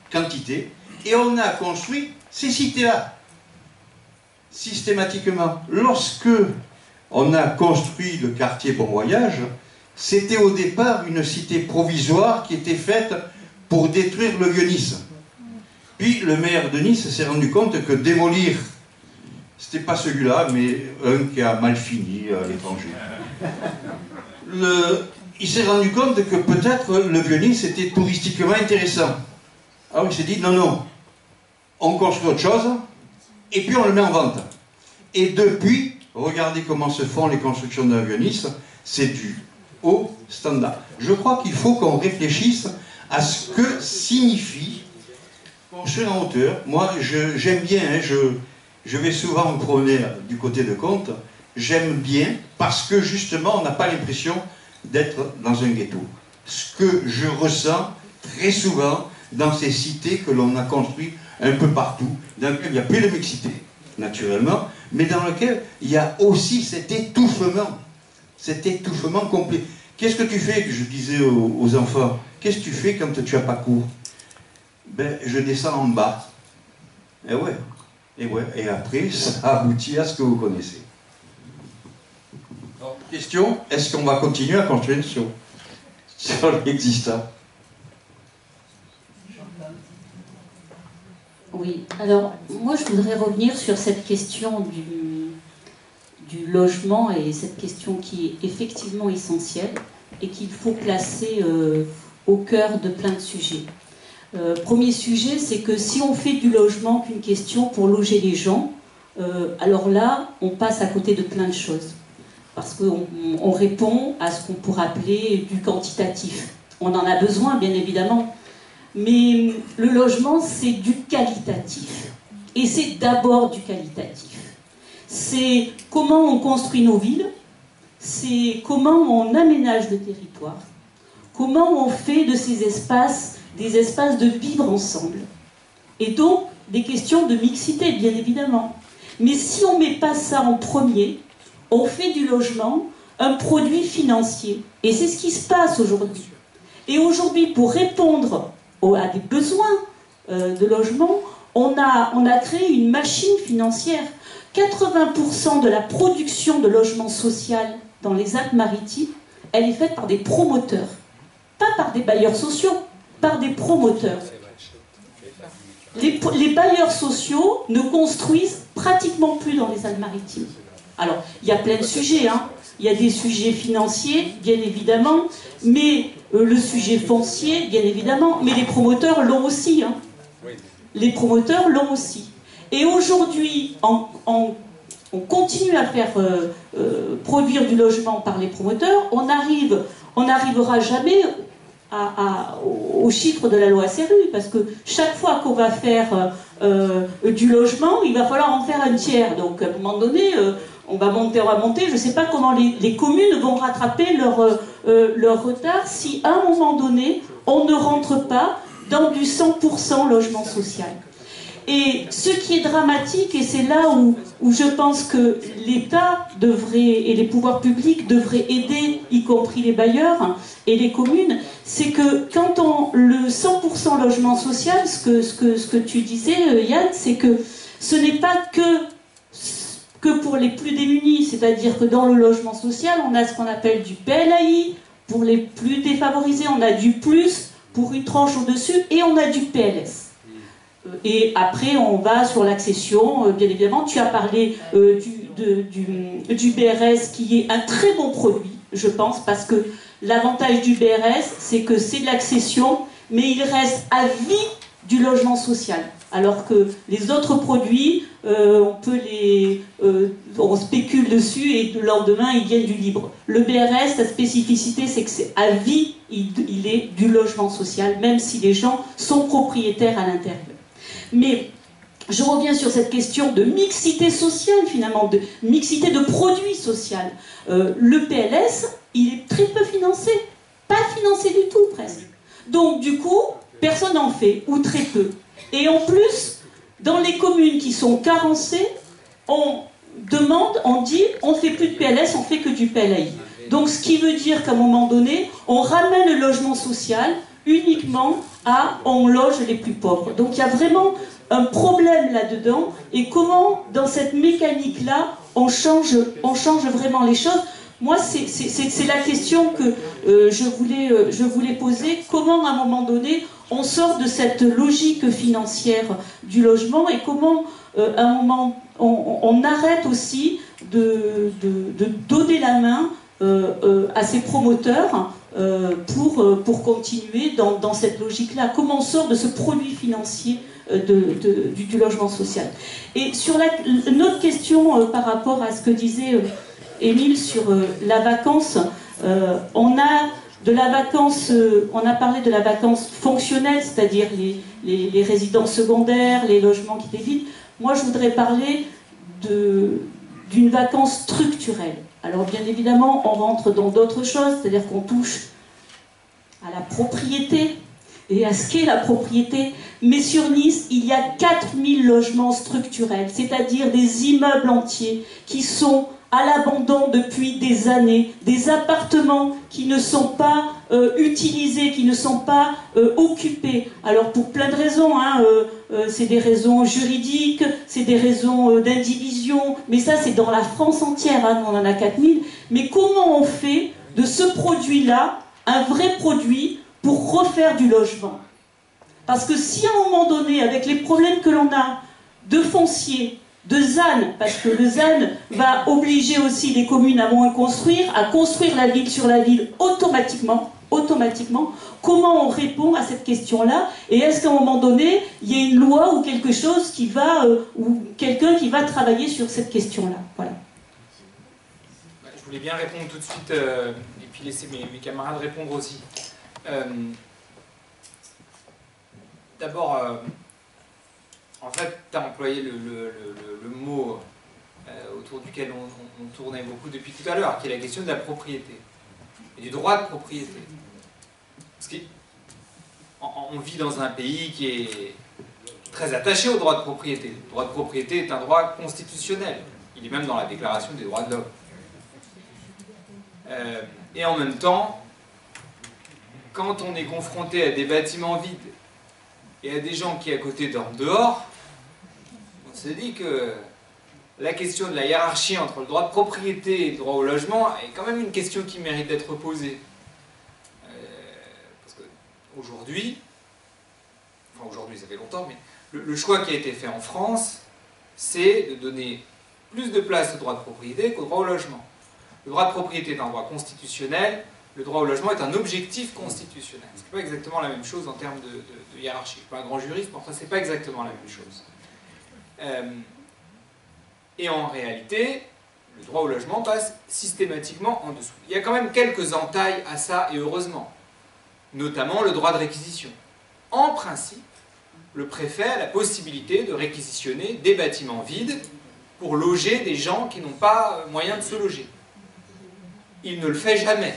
quantité, et on a construit ces cités-là, systématiquement. Lorsque on a construit le quartier Bon Voyage, c'était au départ une cité provisoire qui était faite pour détruire le Vieux-Nice. Puis le maire de Nice s'est rendu compte que démolir, c'était pas celui-là, mais un qui a mal fini à l'étranger. Il s'est rendu compte que peut-être le Vieux-Nice était touristiquement intéressant. Alors il s'est dit, non, non, on construit autre chose, et puis on le met en vente. Et depuis, regardez comment se font les constructions de Vieux-Nice, c'est du haut standard. Je crois qu'il faut qu'on réfléchisse à ce que signifie construire en hauteur. Moi, j'aime bien, hein, je vais souvent me promener du côté de Comte, j'aime bien parce que justement, on n'a pas l'impression d'être dans un ghetto. Ce que je ressens très souvent dans ces cités que l'on a construites un peu partout, dans lesquelles il n'y a plus de mixité, naturellement, mais dans lequel il y a aussi cet étouffement complet. Qu'est-ce que tu fais, que je disais aux enfants, qu'est-ce que tu fais quand tu n'as pas cours? Ben, je descends en bas. Et ouais. Et après, ça aboutit à ce que vous connaissez. Alors, question, est-ce qu'on va continuer à construire sur l'existant? Oui, alors moi je voudrais revenir sur cette question du logement et cette question qui est effectivement essentielle et qu'il faut placer au cœur de plein de sujets. Premier sujet, c'est que si on fait du logement qu'une question pour loger les gens, alors là, on passe à côté de plein de choses. Parce qu'on répond à ce qu'on pourrait appeler du quantitatif. On en a besoin, bien évidemment. Mais le logement, c'est du qualitatif. Et c'est d'abord du qualitatif. C'est comment on construit nos villes, c'est comment on aménage le territoire, Comment on fait de ces espaces des espaces de vivre ensemble? Et donc, des questions de mixité, bien évidemment. Mais si on ne met pas ça en premier, on fait du logement un produit financier. Et c'est ce qui se passe aujourd'hui. Et aujourd'hui, pour répondre à des besoins de logement, on a créé une machine financière. 80% de la production de logement social dans les Alpes-Maritimes, elle est faite par des promoteurs. Pas par des bailleurs sociaux, par des promoteurs. Les bailleurs sociaux ne construisent pratiquement plus dans les Alpes-Maritimes. Alors, il y a plein de sujets, hein. Il y a des sujets financiers, bien évidemment, mais le sujet foncier, bien évidemment, mais les promoteurs l'ont aussi, hein. Les promoteurs l'ont aussi. Et aujourd'hui, on continue à faire produire du logement par les promoteurs, on n'arrivera jamais au chiffre de la loi SRU, parce que chaque fois qu'on va faire du logement, il va falloir en faire un tiers. Donc à un moment donné, on va monter, je ne sais pas comment les communes vont rattraper leur retard si à un moment donné, on ne rentre pas dans du 100% logement social. Et ce qui est dramatique, et c'est là où je pense que l'État devrait, et les pouvoirs publics devraient aider, y compris les bailleurs et les communes, c'est que quand le 100% logement social, ce que tu disais, Yann, c'est que ce n'est pas que pour les plus démunis, c'est-à-dire que dans le logement social, on a ce qu'on appelle du PLAI, pour les plus défavorisés, on a du plus pour une tranche au-dessus, et on a du PLS. Et après, on va sur l'accession, bien évidemment. Tu as parlé du BRS, qui est un très bon produit, je pense, parce que l'avantage du BRS, c'est que c'est de l'accession, mais il reste à vie du logement social. Alors que les autres produits, on spécule dessus et le lendemain, ils viennent du libre. Le BRS, sa spécificité, c'est que c'est à vie, il est du logement social, même si les gens sont propriétaires à l'intérieur. Mais je reviens sur cette question de mixité sociale, finalement, de mixité de produits sociaux. Le PLS, il est très peu financé. Pas financé du tout, presque. Donc, du coup, personne n'en fait, ou très peu. Et en plus, dans les communes qui sont carencées, on demande, on dit, on ne fait plus de PLS, on fait que du PLAI. Donc, ce qui veut dire qu'à un moment donné, on ramène le logement social uniquement on loge les plus pauvres. Donc il y a vraiment un problème là-dedans, et comment dans cette mécanique-là on change vraiment les choses. Moi c'est la question que je voulais poser, comment à un moment donné on sort de cette logique financière du logement, et comment à un moment on arrête aussi de donner la main à ces promoteurs pour continuer dans cette logique-là. Comment on sort de ce produit financier du logement social. Et sur une autre question par rapport à ce que disait Émile sur la vacance, on a parlé de la vacance fonctionnelle, c'est-à-dire les résidences secondaires, les logements qui étaient vides. Moi, je voudrais parler d'une vacance structurelle. Alors bien évidemment, on rentre dans d'autres choses, c'est-à-dire qu'on touche à la propriété et à ce qu'est la propriété. Mais sur Nice, il y a 4000 logements structurels, c'est-à-dire des immeubles entiers qui sont à l'abandon depuis des années, des appartements qui ne sont pas utilisés, qui ne sont pas occupés. Alors pour plein de raisons, c'est des raisons juridiques, c'est des raisons d'indivision, mais ça c'est dans la France entière, nous on en a 4000. Mais comment on fait de ce produit-là un vrai produit pour refaire du logement? Parce que si à un moment donné, avec les problèmes que l'on a de foncier, de ZAN, parce que le ZAN va obliger aussi les communes à moins construire, à construire la ville sur la ville automatiquement, comment on répond à cette question-là? Et est-ce qu'à un moment donné, il y a une loi ou quelque chose qui va, ou quelqu'un qui va travailler sur cette question-là? Voilà. Je voulais bien répondre tout de suite, et puis laisser mes camarades répondre aussi. D'abord, en fait, tu as employé le mot autour duquel on tournait beaucoup depuis tout à l'heure, qui est la question de la propriété, et du droit de propriété. Parce qu'on vit dans un pays qui est très attaché au droit de propriété. Le droit de propriété est un droit constitutionnel. Il est même dans la Déclaration des droits de l'homme. Et en même temps, quand on est confronté à des bâtiments vides et à des gens qui à côté dorment dehors, on se dit que la question de la hiérarchie entre le droit de propriété et le droit au logement est quand même une question qui mérite d'être posée. Parce qu'aujourd'hui, enfin aujourd'hui ça fait longtemps, mais le choix qui a été fait en France, c'est de donner plus de place au droit de propriété qu'au droit au logement. Le droit de propriété est un droit constitutionnel, le droit au logement est un objectif constitutionnel. Ce n'est pas exactement la même chose en termes de hiérarchie. Je ne suis pas un grand juriste, mais enfin, ce n'est pas exactement la même chose. Et en réalité, le droit au logement passe systématiquement en dessous. Il y a quand même quelques entailles à ça, et heureusement. Notamment le droit de réquisition. En principe, le préfet a la possibilité de réquisitionner des bâtiments vides pour loger des gens qui n'ont pas moyen de se loger. Il ne le fait jamais.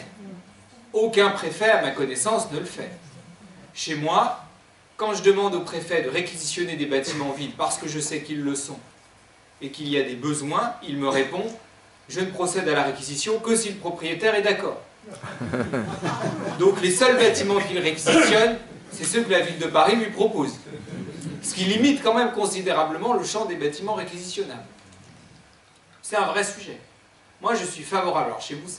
Aucun préfet, à ma connaissance, ne le fait. Chez moi, quand je demande au préfet de réquisitionner des bâtiments vides parce que je sais qu'ils le sont et qu'il y a des besoins, il me répond « Je ne procède à la réquisition que si le propriétaire est d'accord. » Donc les seuls bâtiments qu'il réquisitionne, c'est ceux que la ville de Paris lui propose. Ce qui limite quand même considérablement le champ des bâtiments réquisitionnables. C'est un vrai sujet. Moi, je suis favorable. Alors, chez vous,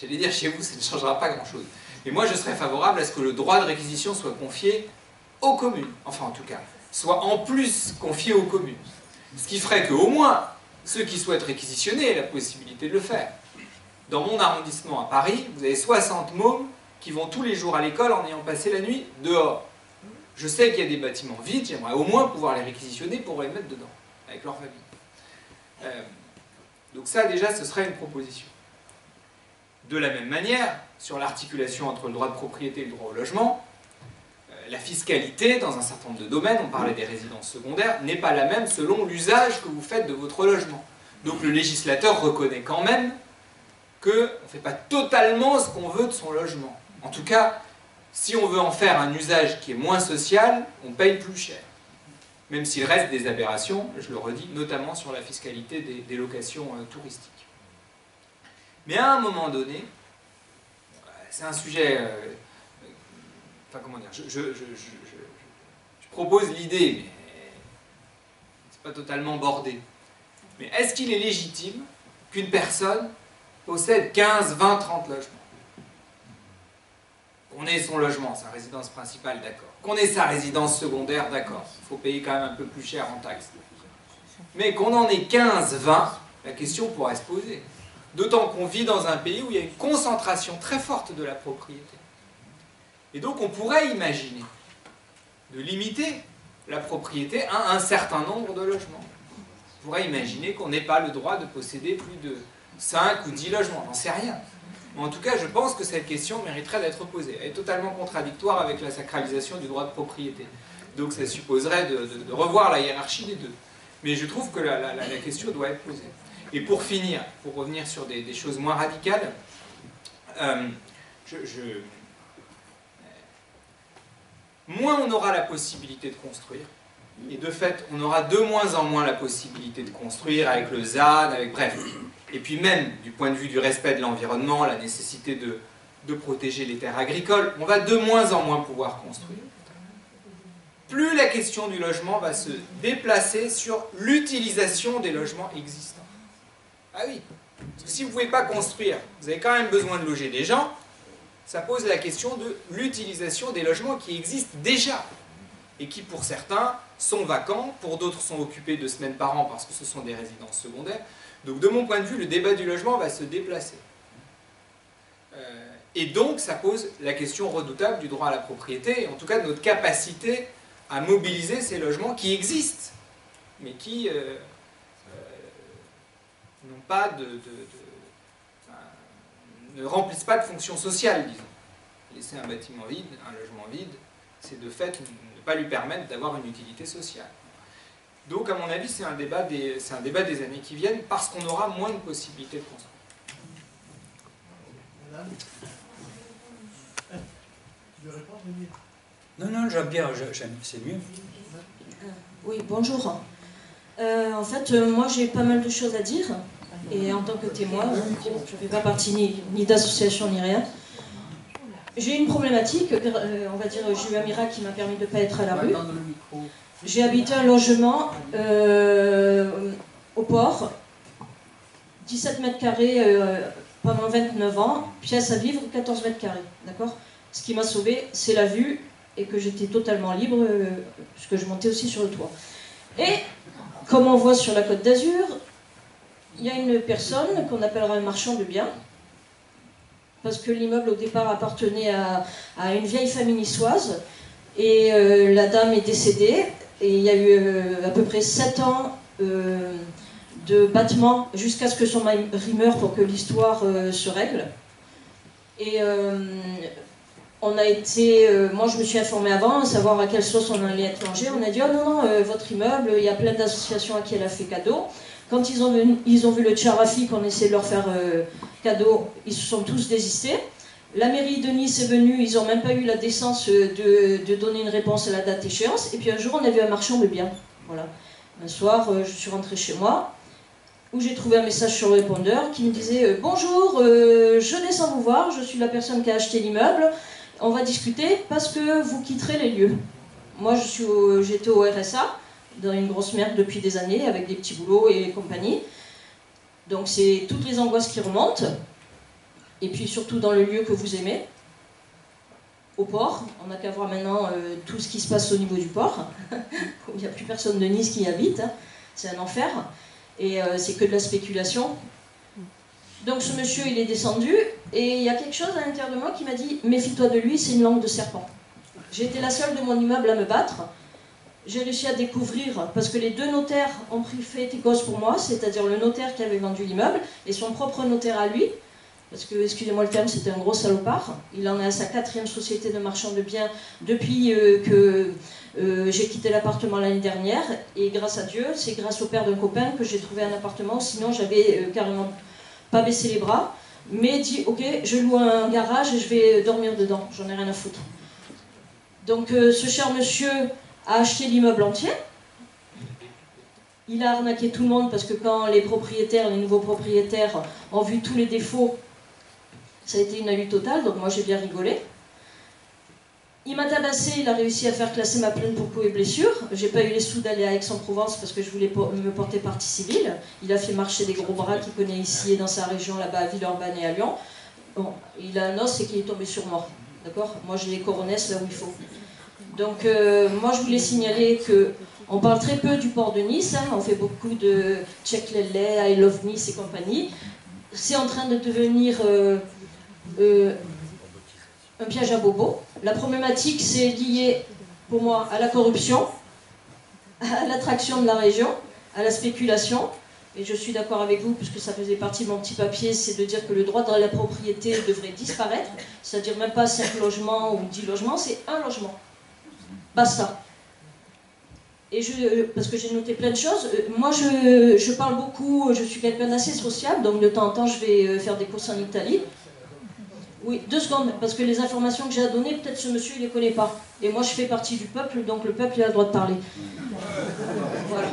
j'allais dire chez vous, ça ne changera pas grand-chose. Mais moi, je serais favorable à ce que le droit de réquisition soit confié aux communes. Enfin, en tout cas, soit en plus confié aux communes. Ce qui ferait qu'au moins, ceux qui souhaitent réquisitionner aient la possibilité de le faire. Dans mon arrondissement à Paris, vous avez 60 mômes qui vont tous les jours à l'école en ayant passé la nuit dehors. Je sais qu'il y a des bâtiments vides, j'aimerais au moins pouvoir les réquisitionner pour les mettre dedans, avec leur famille. Donc ça, déjà, ce serait une proposition. De la même manière, sur l'articulation entre le droit de propriété et le droit au logement, la fiscalité, dans un certain nombre de domaines, on parlait des résidences secondaires, n'est pas la même selon l'usage que vous faites de votre logement. Donc le législateur reconnaît quand même qu'on ne fait pas totalement ce qu'on veut de son logement. En tout cas, si on veut en faire un usage qui est moins social, on paye plus cher. Même s'il reste des aberrations, je le redis, notamment sur la fiscalité des locations touristiques. Mais à un moment donné, c'est un sujet... enfin, comment dire, je propose l'idée, mais c'est pas totalement bordé. Mais est-ce qu'il est légitime qu'une personne possède 15, 20, 30 logements? Qu'on ait son logement, sa résidence principale, d'accord. Qu'on ait sa résidence secondaire, d'accord. Il faut payer quand même un peu plus cher en taxes. Mais qu'on en ait 15, 20, la question pourrait se poser. D'autant qu'on vit dans un pays où il y a une concentration très forte de la propriété. Et donc on pourrait imaginer de limiter la propriété à un certain nombre de logements. On pourrait imaginer qu'on n'ait pas le droit de posséder plus de 5 ou 10 logements, j'en sais rien. Mais en tout cas, je pense que cette question mériterait d'être posée. Elle est totalement contradictoire avec la sacralisation du droit de propriété. Donc ça supposerait de revoir la hiérarchie des deux. Mais je trouve que la question doit être posée. Et pour finir, pour revenir sur des choses moins radicales, moins on aura la possibilité de construire, et de fait, on aura de moins en moins la possibilité de construire avec le ZAN, avec bref. Et puis même, du point de vue du respect de l'environnement, la nécessité de protéger les terres agricoles, on va de moins en moins pouvoir construire. Plus la question du logement va se déplacer sur l'utilisation des logements existants. Ah oui, parce que si vous ne pouvez pas construire, vous avez quand même besoin de loger des gens, ça pose la question de l'utilisation des logements qui existent déjà, et qui pour certains sont vacants, pour d'autres sont occupés 2 semaines par an parce que ce sont des résidences secondaires. Donc de mon point de vue, le débat du logement va se déplacer. Et donc ça pose la question redoutable du droit à la propriété, et en tout cas de notre capacité à mobiliser ces logements qui existent, mais qui n'ont pas ne remplissent pas de fonction sociale, disons. Laisser un bâtiment vide, un logement vide, c'est de fait ne pas lui permettre d'avoir une utilité sociale. Donc, à mon avis, c'est un débat des années qui viennent, parce qu'on aura moins de possibilités de construire. Non, non, j'aime bien, c'est mieux. Oui, bonjour. En fait, moi j'ai pas mal de choses à dire. Et en tant que témoin, je ne fais pas partie ni d'association ni rien. J'ai une problématique, on va dire, j'ai eu un miracle qui m'a permis de ne pas être à la rue. J'ai habité un logement au port, 17 mètres carrés pendant 29 ans, pièce à vivre, 14 mètres carrés, d'accord? Ce qui m'a sauvé, c'est la vue et que j'étais totalement libre, puisque je montais aussi sur le toit. Et, comme on voit sur la Côte d'Azur, il y a une personne qu'on appellera un marchand de biens, parce que l'immeuble au départ appartenait à une vieille famille niçoise, et la dame est décédée, et il y a eu à peu près 7 ans de battement jusqu'à ce que son mari meure pour que l'histoire se règle. Et on a été, moi je me suis informée avant, à savoir à quelle sauce on allait être mangé. On a dit, oh non, non, votre immeuble, il y a plein d'associations à qui elle a fait cadeau. Quand ils ont vu le Tcharafi qu'on essayait de leur faire cadeau, ils se sont tous désistés. La mairie de Nice est venue, ils n'ont même pas eu la décence de donner une réponse à la date échéance. Et puis un jour, on a vu un marchand de biens. Voilà. Un soir, je suis rentrée chez moi, où j'ai trouvé un message sur le répondeur qui me disait « Bonjour, je descends vous voir, je suis la personne qui a acheté l'immeuble, on va discuter parce que vous quitterez les lieux. » Moi, j'étais au RSA, dans une grosse merde depuis des années, avec des petits boulots et compagnie. Donc c'est toutes les angoisses qui remontent, et puis surtout dans le lieu que vous aimez, au port. On n'a qu'à voir maintenant tout ce qui se passe au niveau du port. Il n'y a plus personne de Nice qui y habite, hein. C'est un enfer, et c'est que de la spéculation. Donc ce monsieur, il est descendu, et il y a quelque chose à l'intérieur de moi qui m'a dit « Méfie-toi de lui, c'est une langue de serpent ». J'ai été la seule de mon immeuble à me battre. J'ai réussi à découvrir, parce que les deux notaires ont pris fait et cause pour moi, c'est-à-dire le notaire qui avait vendu l'immeuble et son propre notaire à lui, parce que, excusez-moi le terme, c'était un gros salopard. Il en est à sa 4e société de marchand de biens depuis que j'ai quitté l'appartement l'année dernière, et grâce à Dieu, c'est grâce au père d'un copain que j'ai trouvé un appartement, sinon j'avais carrément pas baissé les bras, mais dit, ok, je loue un garage et je vais dormir dedans, j'en ai rien à foutre. Donc ce cher monsieur a acheté l'immeuble entier. Il a arnaqué tout le monde parce que quand les propriétaires, les nouveaux propriétaires ont vu tous les défauts, ça a été une lutte totale, donc moi j'ai bien rigolé. Il m'a tabassé, il a réussi à faire classer ma plainte pour coups et blessures. J'ai pas eu les sous d'aller à Aix-en-Provence parce que je voulais me porter partie civile. Il a fait marcher des gros bras qu'il connaît ici et dans sa région, là-bas à Villeurbanne et à Lyon. Bon, il a un os et qu'il est tombé sur moi. D'accord ? Moi j'ai les coronesses là où il faut. Donc moi je voulais signaler qu'on parle très peu du port de Nice, hein, on fait beaucoup de Check Lele, I Love Nice et compagnie. C'est en train de devenir un piège à bobo. La problématique c'est lié pour moi à la corruption, à l'attraction de la région, à la spéculation. Et je suis d'accord avec vous, puisque ça faisait partie de mon petit papier, c'est de dire que le droit de la propriété devrait disparaître, c'est-à-dire même pas 5 logements ou 10 logements, c'est un logement. Basta. Et parce que j'ai noté plein de choses, moi je parle beaucoup, je suis quelqu'un d'assez sociable, donc de temps en temps je vais faire des courses en Italie. Oui, 2 secondes, parce que les informations que j'ai à donner, peut-être ce monsieur il les connaît pas. Et moi je fais partie du peuple, donc le peuple il a le droit de parler. Voilà.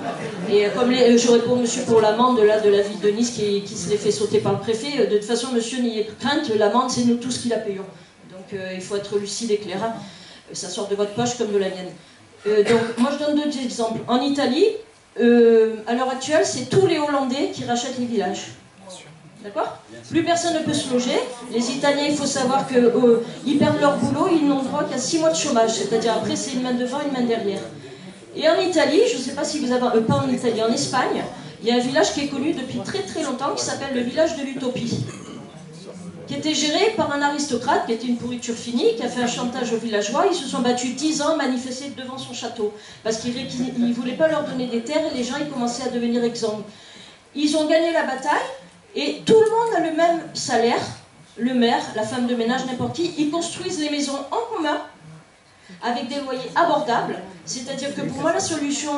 Et comme je réponds monsieur pour l'amende là, de la ville de Nice qui se l'est fait sauter par le préfet, de toute façon monsieur n'ayez crainte, l'amende c'est nous tous qui la payons. Donc il faut être lucide et clair. Hein. Ça sort de votre poche comme de la mienne. Donc, moi je donne 2 exemples. En Italie, à l'heure actuelle, c'est tous les Hollandais qui rachètent les villages. D'accord ? Plus personne ne peut se loger. Les Italiens, il faut savoir qu'ils perdent leur boulot, ils n'ont droit qu'à 6 mois de chômage. C'est-à-dire après, c'est une main devant, une main derrière. Et en Italie, je ne sais pas si vous avez... pas en Italie, en Espagne, il y a un village qui est connu depuis très très longtemps qui s'appelle le village de l'Utopie, qui était géré par un aristocrate, qui était une pourriture finie, qui a fait un chantage aux villageois. Ils se sont battus 10 ans, manifestés devant son château, parce qu'ils ne voulaient pas leur donner des terres, et les gens ils commençaient à devenir exsangues. Ils ont gagné la bataille, et tout le monde a le même salaire, le maire, la femme de ménage, n'importe qui. Ils construisent les maisons en commun, avec des loyers abordables, c'est-à-dire que pour moi la solution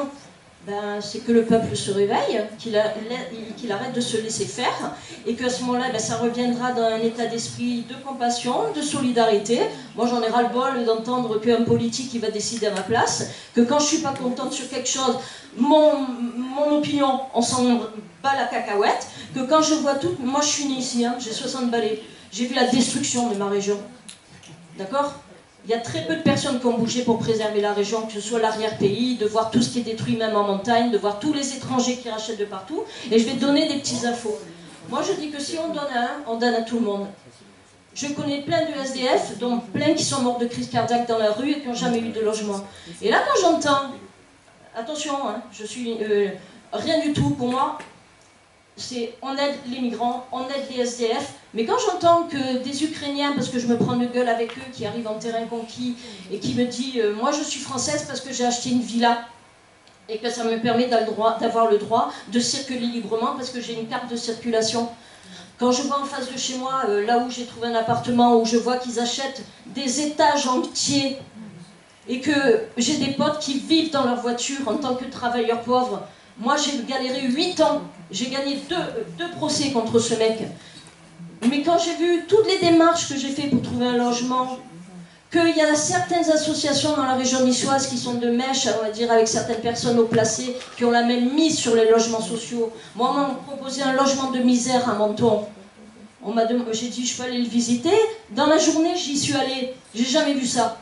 ben, c'est que le peuple se réveille, qu'il arrête de se laisser faire, et qu'à ce moment-là, ben, ça reviendra dans un état d'esprit de compassion, de solidarité. Moi, j'en ai ras-le-bol d'entendre qu'un politique il va décider à ma place, que quand je suis pas contente sur quelque chose, mon opinion, on s'en bat la cacahuète, que quand je vois tout... Moi, je suis née ici, hein, j'ai 60 balais, j'ai vu la destruction de ma région. D'accord ? Il y a très peu de personnes qui ont bougé pour préserver la région, que ce soit l'arrière-pays, de voir tout ce qui est détruit même en montagne, de voir tous les étrangers qui rachètent de partout. Et je vais te donner des petites infos. Moi, je dis que si on donne à un, on donne à tout le monde. Je connais plein de SDF, dont plein qui sont morts de crise cardiaque dans la rue et qui n'ont jamais eu de logement. Et là, quand j'entends... Attention, hein, je suis... rien du tout pour moi. C'est on aide les migrants, on aide les SDF, mais quand j'entends que des Ukrainiens, parce que je me prends de gueule avec eux, qui arrivent en terrain conquis et qui me disent moi je suis française parce que j'ai acheté une villa et que ça me permet d'avoir le droit de circuler librement parce que j'ai une carte de circulation. Quand je vois en face de chez moi, là où j'ai trouvé un appartement, où je vois qu'ils achètent des étages entiers et que j'ai des potes qui vivent dans leur voiture en tant que travailleurs pauvres. Moi, j'ai galéré 8 ans. J'ai gagné deux procès contre ce mec. Mais quand j'ai vu toutes les démarches que j'ai faites pour trouver un logement, qu'il y a certaines associations dans la région niçoise qui sont de mèche, on va dire, avec certaines personnes haut placées, qui ont la même mise sur les logements sociaux. Moi, on m'a proposé un logement de misère à Menton. J'ai dit, je peux aller le visiter. Dans la journée, j'y suis allée. J'ai jamais vu ça.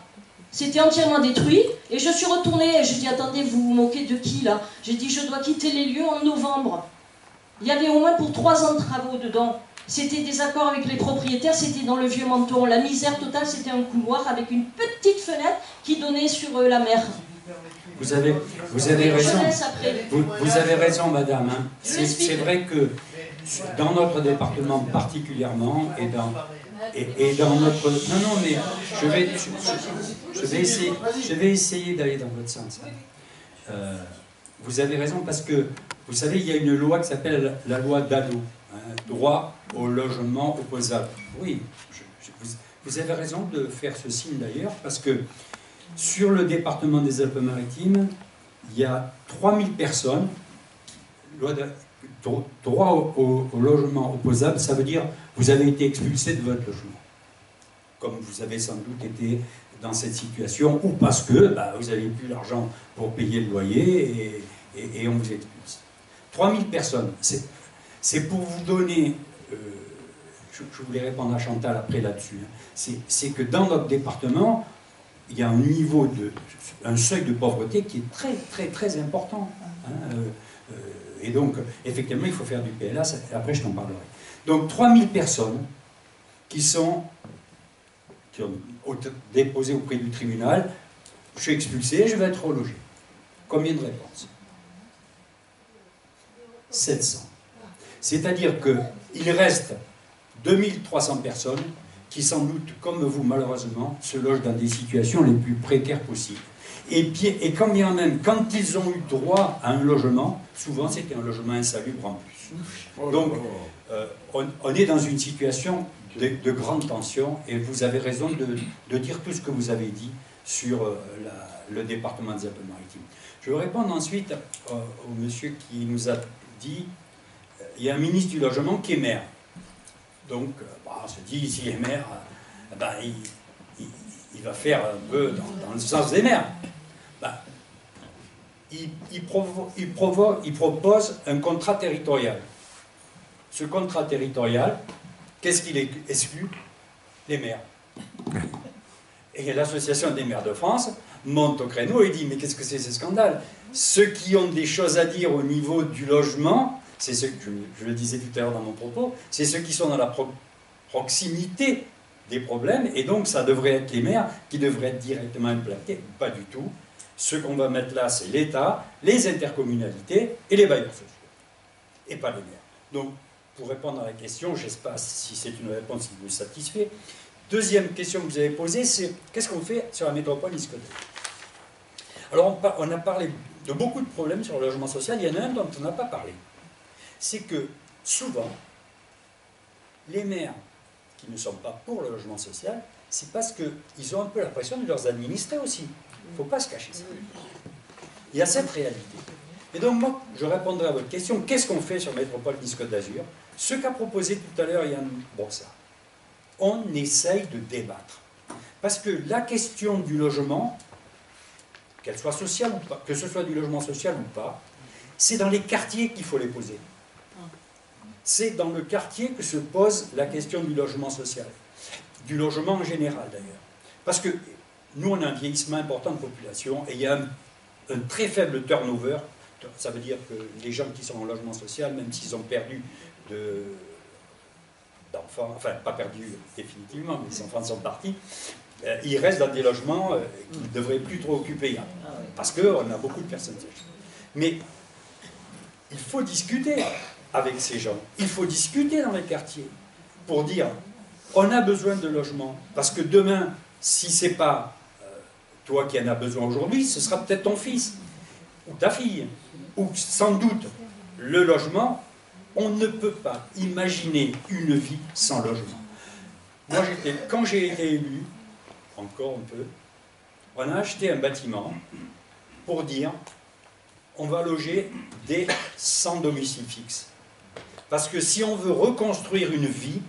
C'était entièrement détruit, et je suis retournée, et j'ai dit, attendez, vous vous moquez de qui, là? J'ai dit, je dois quitter les lieux en novembre. Il y avait au moins pour 3 ans de travaux dedans. C'était des accords avec les propriétaires, c'était dans le vieux Menton. La misère totale, c'était un couloir avec une petite fenêtre qui donnait sur la mer. Vous avez raison. Vous avez raison, madame. Hein. C'est vrai que dans notre département particulièrement, et dans notre... Non, mais je vais essayer d'aller dans votre sens. Vous avez raison parce que, vous savez, il y a une loi qui s'appelle la loi Dallot, hein, droit au logement opposable. Oui, vous avez raison de faire ce signe d'ailleurs, parce que sur le département des Alpes-Maritimes, il y a 3000 personnes, droit au logement opposable, ça veut dire vous avez été expulsé de votre logement. Comme vous avez sans doute été dans cette situation, ou parce que vous n'avez plus l'argent pour payer le loyer et on vous expulse. 3000 personnes, c'est pour vous donner, je voulais répondre à Chantal après là-dessus, c'est que dans notre département, il y a un seuil de pauvreté qui est très très très important. Hein, et donc, effectivement, il faut faire du PLA, après je t'en parlerai. Donc 3000 personnes qui ont déposé auprès du tribunal, je suis expulsé, je vais être relogé. Combien de réponses? 700. C'est-à-dire qu'il reste 2300 personnes qui, sans doute, comme vous, malheureusement, se logent dans des situations les plus précaires possibles. Et quand bien même, quand ils ont eu droit à un logement, souvent c'était un logement insalubre en plus. Donc, on est dans une situation de grande tension, et vous avez raison de dire tout ce que vous avez dit sur le département des Alpes-Maritimes. Je vais répondre ensuite au monsieur qui nous a dit il y a un ministre du logement qui est maire. Donc, on se dit, s'il est maire, il va faire un peu dans le sens des maires. Il propose un contrat territorial. Ce contrat territorial, qu'est-ce qu'il exclut? Les maires. Et l'association des maires de France monte au créneau et dit, mais qu'est-ce que c'est ce scandale? Ceux qui ont des choses à dire au niveau du logement, c'est ceux que je le disais tout à l'heure dans mon propos, c'est ceux qui sont dans la proximité des problèmes, et donc ça devrait être les maires qui devraient être directement implantés. Pas du tout. Ce qu'on va mettre là, c'est l'État, les intercommunalités et les bailleurs sociaux, et pas les maires. Donc, pour répondre à la question, je ne sais pas si c'est une réponse qui vous satisfait. Deuxième question que vous avez posée, c'est qu'est-ce qu'on fait sur la métropole niçoise? Alors, on a parlé de beaucoup de problèmes sur le logement social. Il y en a un dont on n'a pas parlé. C'est que, souvent, les maires qui ne sont pas pour le logement social, c'est parce qu'ils ont un peu la pression de leurs administrés aussi. Il ne faut pas se cacher ça. Il y a cette réalité. Et donc moi, je répondrai à votre question, qu'est-ce qu'on fait sur Métropole Nice-Côte d'Azur? Ce qu'a proposé tout à l'heure Yann Brossard. On essaye de débattre. Parce que la question du logement, qu'elle soit sociale ou pas, que ce soit du logement social ou pas, c'est dans les quartiers qu'il faut les poser. C'est dans le quartier que se pose la question du logement social. Du logement en général d'ailleurs. Parce que nous, on a un vieillissement important de population et il y a un très faible turnover. Ça veut dire que les gens qui sont en logement social, même s'ils ont perdu d'enfants, enfin pas perdu définitivement, mais les enfants sont partis, ils restent dans des logements qu'ils ne devraient plus trop occuper, hein, parce qu'on a beaucoup de personnes âgées. Mais il faut discuter avec ces gens, il faut discuter dans les quartiers pour dire on a besoin de logements, parce que demain, si ce n'est pas toi qui en as besoin aujourd'hui, ce sera peut-être ton fils ou ta fille, ou sans doute le logement. On ne peut pas imaginer une vie sans logement. Moi, quand j'ai été élu, encore un peu, on a acheté un bâtiment pour dire on va loger des sans domicile fixe. Parce que si on veut reconstruire une vie,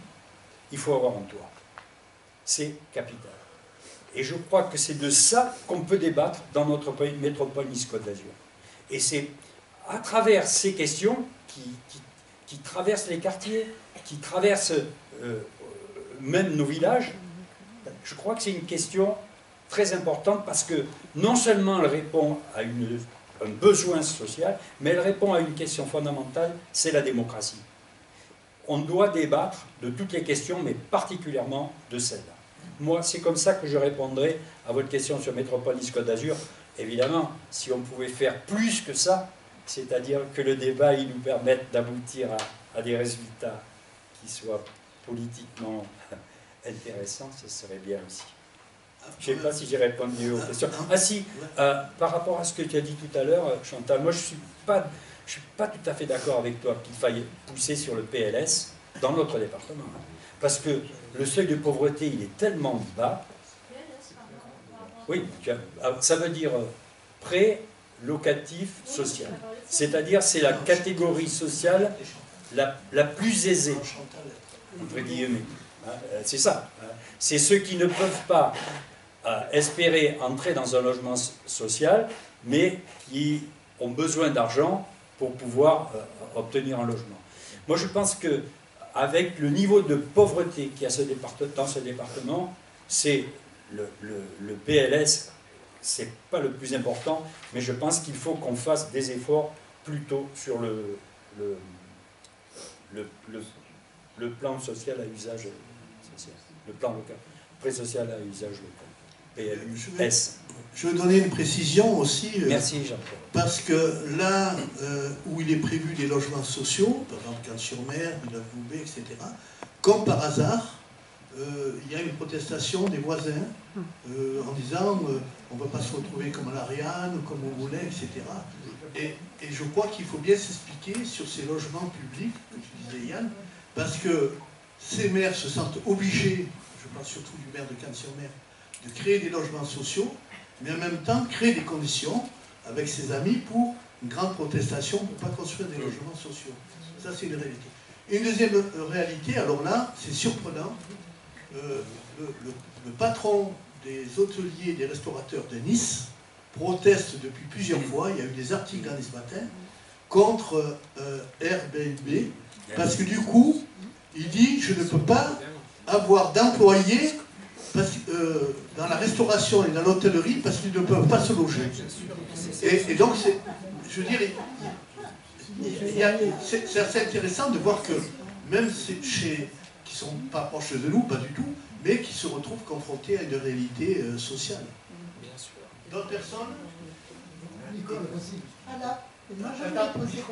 il faut avoir un toit. C'est capital. Et je crois que c'est de ça qu'on peut débattre dans notre métropole Nice-Côte d'Azur. Et c'est à travers ces questions qui traversent les quartiers, qui traversent même nos villages, je crois que c'est une question très importante parce que non seulement elle répond à un besoin social, mais elle répond à une question fondamentale, c'est la démocratie. On doit débattre de toutes les questions, mais particulièrement de celle-là. Moi, c'est comme ça que je répondrai à votre question sur Métropole Nice-Côte d'Azur. Évidemment, si on pouvait faire plus que ça, c'est-à-dire que le débat il nous permette d'aboutir à des résultats qui soient politiquement intéressants, ce serait bien aussi. Je ne sais pas si j'ai répondu aux questions. Ah si, par rapport à ce que tu as dit tout à l'heure, Chantal, moi je ne suis pas tout à fait d'accord avec toi qu'il faille pousser sur le PLS dans notre département. Parce que le seuil de pauvreté, il est tellement bas. Oui, ça veut dire prêt locatif social. C'est-à-dire c'est la catégorie sociale la plus aisée, entre guillemets. C'est ça. C'est ceux qui ne peuvent pas espérer entrer dans un logement social, mais qui ont besoin d'argent pour pouvoir obtenir un logement. Moi, je pense que avec le niveau de pauvreté qu'il y a dans ce département, c'est le PLS, c'est pas le plus important, mais je pense qu'il faut qu'on fasse des efforts plutôt sur le plan social à usage social, le plan local, prêt social à usage local, PLUS. Je veux donner une précision aussi. Merci Jean-Pierre. Parce que là où il est prévu des logements sociaux, par exemple Cannes-sur-Mer, Villers-Loubet, etc., comme par hasard, il y a une protestation des voisins en disant on ne va pas se retrouver comme à l'Ariane, comme au Moulin, etc. Et je crois qu'il faut bien s'expliquer sur ces logements publics, que tu disais Yann, parce que ces maires se sentent obligés, je parle surtout du maire de Cannes-sur-Mer, de créer des logements sociaux, mais en même temps créer des conditions avec ses amis pour une grande protestation pour ne pas construire des logements sociaux. Ça, c'est une réalité. Une deuxième réalité, alors là, c'est surprenant, le patron des hôteliers et des restaurateurs de Nice proteste depuis plusieurs fois, il y a eu des articles dans Nice Matin, contre Airbnb, parce que du coup, il dit « je ne peux pas avoir d'employés dans la restauration et dans l'hôtellerie parce qu'ils ne peuvent pas se loger. » Et donc, je veux dire, c'est assez intéressant de voir que même qui ne sont pas proches de nous, pas du tout, mais qui se retrouvent confrontés à une réalité sociale. D'autres personnes? Nicole aussi. Alors, moi je voulais poser...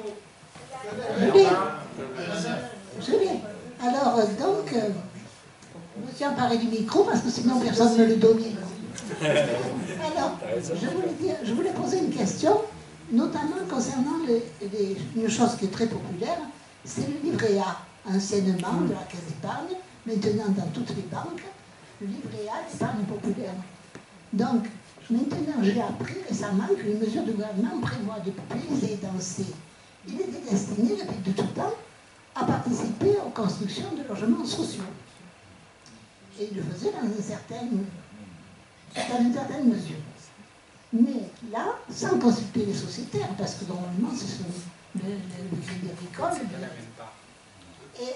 Julien, alors donc, je me suis emparé du micro parce que sinon personne ne le donnait. Alors, je voulais poser une question, notamment concernant une chose qui est très populaire, c'est le livret A, anciennement de la Caisse d'épargne, maintenant dans toutes les banques, le livret A, l'épargne populaire. Donc, Maintenant, j'ai appris récemment que les mesures du gouvernement prévoient de puiser dans ces... Il était destiné, depuis de tout temps, à participer aux constructions de logements sociaux. Et il le faisait dans une certaine mesure. Mais là, sans consulter les sociétaires, parce que normalement, ce sont le crédit agricole. Et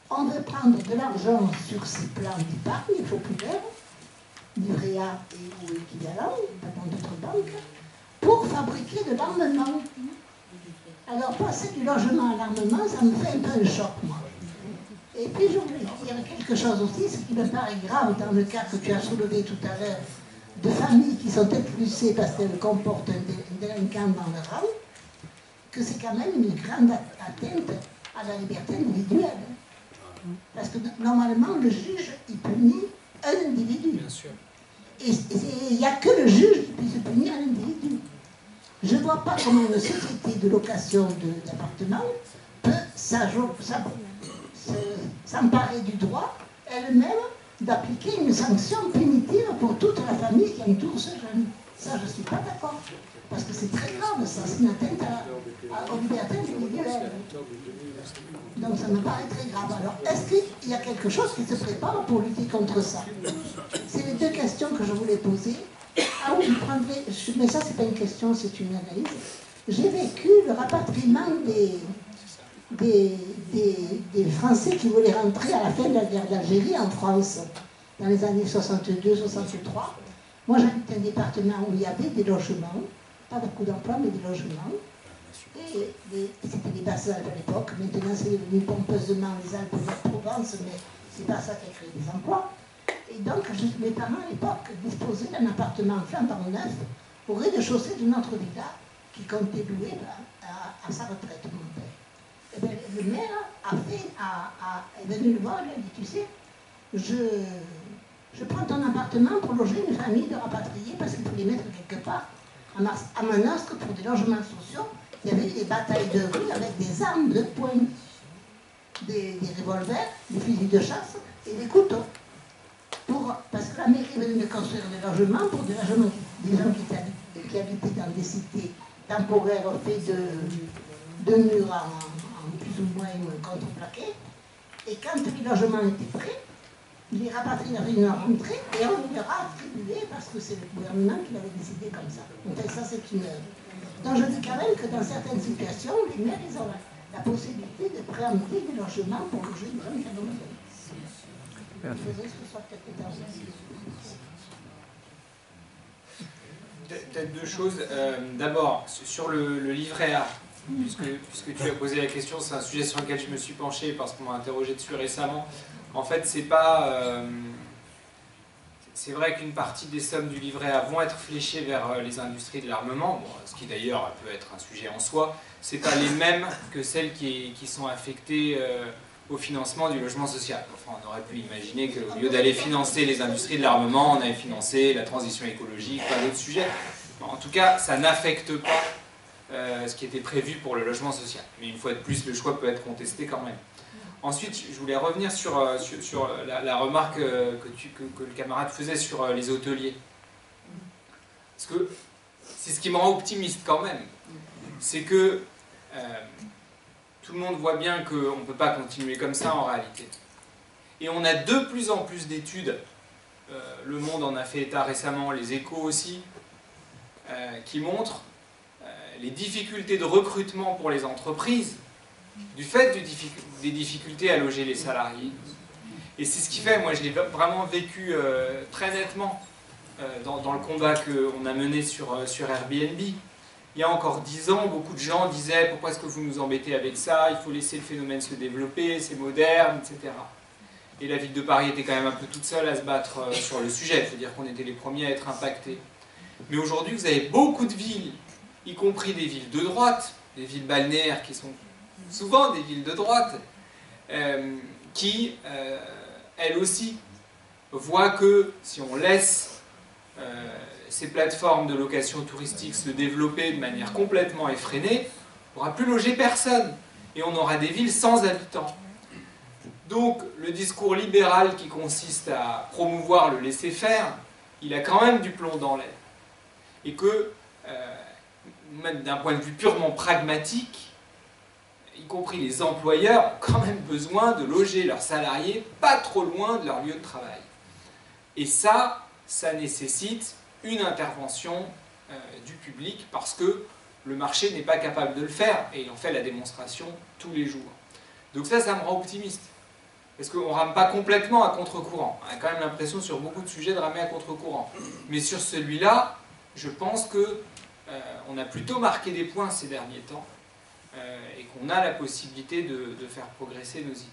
on veut prendre de l'argent sur ces plans d'épargne populaire, livret A ou équivalent, dans d'autres banques, pour fabriquer de l'armement. Alors, passer du logement à l'armement, ça me fait un peu un choc, moi. Et puis, je voulais dire quelque chose aussi, ce qui me paraît grave dans le cas que tu as soulevé tout à l'heure, de familles qui sont expulsées parce qu'elles comportent un délinquant dans leur rang, que c'est quand même une grande atteinte à la liberté individuelle. Parce que normalement, le juge, il punit un individu. Bien sûr. Et il n'y a que le juge qui puisse punir un individu. Je ne vois pas comment une société de location d'appartements peut s'emparer du droit elle-même d'appliquer une sanction punitive pour toute la famille qui entoure ce jeune. Ça, je ne suis pas d'accord. Parce que c'est très grave, ça. C'est une atteinte aux libertés individuelles. Donc ça me paraît très grave. Alors, est-ce qu'il y a quelque chose qui se prépare pour lutter contre ça? C'est les deux questions que je voulais poser. Ah oui, mais ça, c'est pas une question, c'est une analyse. J'ai vécu le rapatriement des Français qui voulaient rentrer à la fin de la guerre d'Algérie en France, dans les années 62-63. Moi, j'habitais un département où il y avait des logements, pas beaucoup d'emplois, mais des logements. Et c'était des Basses-Alpes à l'époque. Maintenant, c'est devenu pompeusement les Alpes de Provence, mais c'est pas ça qui a créé des emplois. Et donc, mes parents, à l'époque, disposaient d'un appartement flambant neuf au rez-de-chaussée de notre villa, qui comptait louer à sa retraite, mon père. Et bien, le maire est venu le voir, il a dit, tu sais, je prends ton appartement pour loger une famille de rapatriés parce qu'il faut les mettre quelque part. À Manosque, pour des logements sociaux, il y avait des batailles de rue avec des armes de poing, des revolvers, des fusils de chasse et des couteaux. Parce que la mairie venait de construire des logements pour des gens qui habitaient dans des cités temporaires faits de murs en plus ou moins contreplaqués. Et quand les logements étaient prêts, les rapatriés avaient une rentrée et on leur a attribué parce que c'est le gouvernement qui l'avait décidé comme ça. Donc ça, c'est une œuvre. Donc je dis quand même que dans certaines situations, les maires ils ont la possibilité de préempter des logements pour loger une grande famille. Peut-être deux choses. D'abord, sur le livret A, puisque tu as posé la question, c'est un sujet sur lequel je me suis penché parce qu'on m'a interrogé dessus récemment. En fait, c'est pas... c'est vrai qu'une partie des sommes du livret A vont être fléchées vers les industries de l'armement, ce qui d'ailleurs peut être un sujet en soi. C'est pas les mêmes que celles qui sont affectées au financement du logement social. Enfin, on aurait pu imaginer qu'au lieu d'aller financer les industries de l'armement, on avait financé la transition écologique, pas d'autres sujets. En tout cas, ça n'affecte pas ce qui était prévu pour le logement social. Mais une fois de plus, le choix peut être contesté quand même. Ensuite, je voulais revenir sur la remarque que le camarade faisait sur les hôteliers. Parce que c'est ce qui me rend optimiste quand même. C'est que tout le monde voit bien qu'on ne peut pas continuer comme ça en réalité. Et on a de plus en plus d'études, Le Monde en a fait état récemment, les Échos aussi, qui montrent les difficultés de recrutement pour les entreprises du fait des difficultés à loger les salariés. Et c'est ce qui fait, moi je l'ai vraiment vécu très nettement dans le combat qu'on a mené sur Airbnb. Il y a encore 10 ans, beaucoup de gens disaient « Pourquoi est-ce que vous nous embêtez avec ça? Il faut laisser le phénomène se développer, c'est moderne, etc. » Et la ville de Paris était quand même un peu toute seule à se battre sur le sujet, c'est-à-dire qu'on était les premiers à être impactés. Mais aujourd'hui, vous avez beaucoup de villes, y compris des villes de droite, des villes balnéaires qui sont souvent des villes de droite, qui, elles aussi, voient que si on laisse ces plateformes de location touristique se développer de manière complètement effrénée, on ne pourra plus loger personne. Et on aura des villes sans habitants. Donc, le discours libéral qui consiste à promouvoir le laisser-faire, il a quand même du plomb dans l'aile. Et que, même d'un point de vue purement pragmatique, y compris les employeurs ont quand même besoin de loger leurs salariés pas trop loin de leur lieu de travail. Et ça nécessite une intervention du public parce que le marché n'est pas capable de le faire et il en fait la démonstration tous les jours. Donc ça me rend optimiste. Parce qu'on ne rame pas complètement à contre-courant. On a quand même l'impression sur beaucoup de sujets de ramer à contre-courant. Mais sur celui-là, je pense qu'on a plutôt marqué des points ces derniers temps et qu'on a la possibilité de faire progresser nos idées.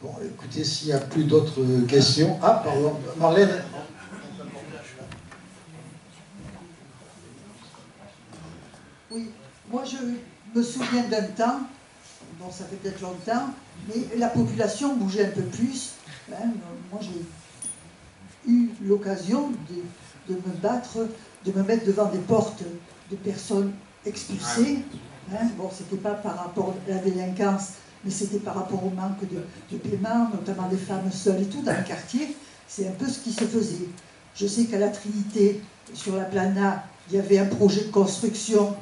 Bon, écoutez, s'il n'y a plus d'autres questions... Ah, pardon, Marlène. Oui, moi je me souviens d'un temps, bon ça fait peut-être longtemps, mais la population bougeait un peu plus. Hein. Moi j'ai eu l'occasion de me battre, de me mettre devant des portes de personnes expulsées. Hein. Bon, c'était pas par rapport à la délinquance, mais c'était par rapport au manque de paiement, notamment des femmes seules et tout, dans le quartier. C'est un peu ce qui se faisait. Je sais qu'à la Trinité, sur la Plana, il y avait un projet de construction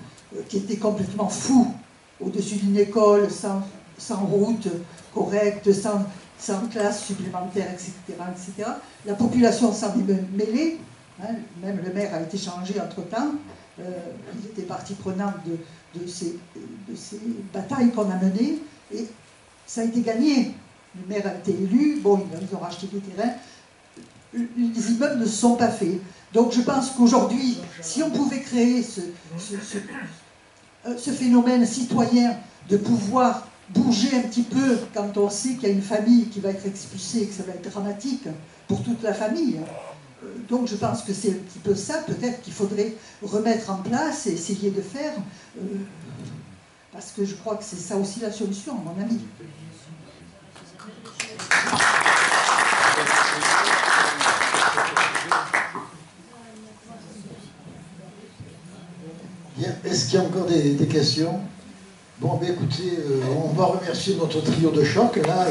qui était complètement fou, au-dessus d'une école, sans route correcte, sans classe supplémentaire, etc., etc. La population s'en est mêlée, hein, même le maire a été changé entre-temps, il était partie prenante de ces batailles qu'on a menées, et ça a été gagné. Le maire a été élu, bon, ils ont racheté des terrains, les immeubles ne se sont pas faits. Donc je pense qu'aujourd'hui, si on pouvait créer ce phénomène citoyen de pouvoir bouger un petit peu quand on sait qu'il y a une famille qui va être expulsée et que ça va être dramatique pour toute la famille. Donc je pense que c'est un petit peu ça, peut-être qu'il faudrait remettre en place et essayer de faire, parce que je crois que c'est ça aussi la solution, à mon avis. Bien, est-ce qu'il y a encore des questions? Bon, ben écoutez, on va remercier notre trio de choc, là.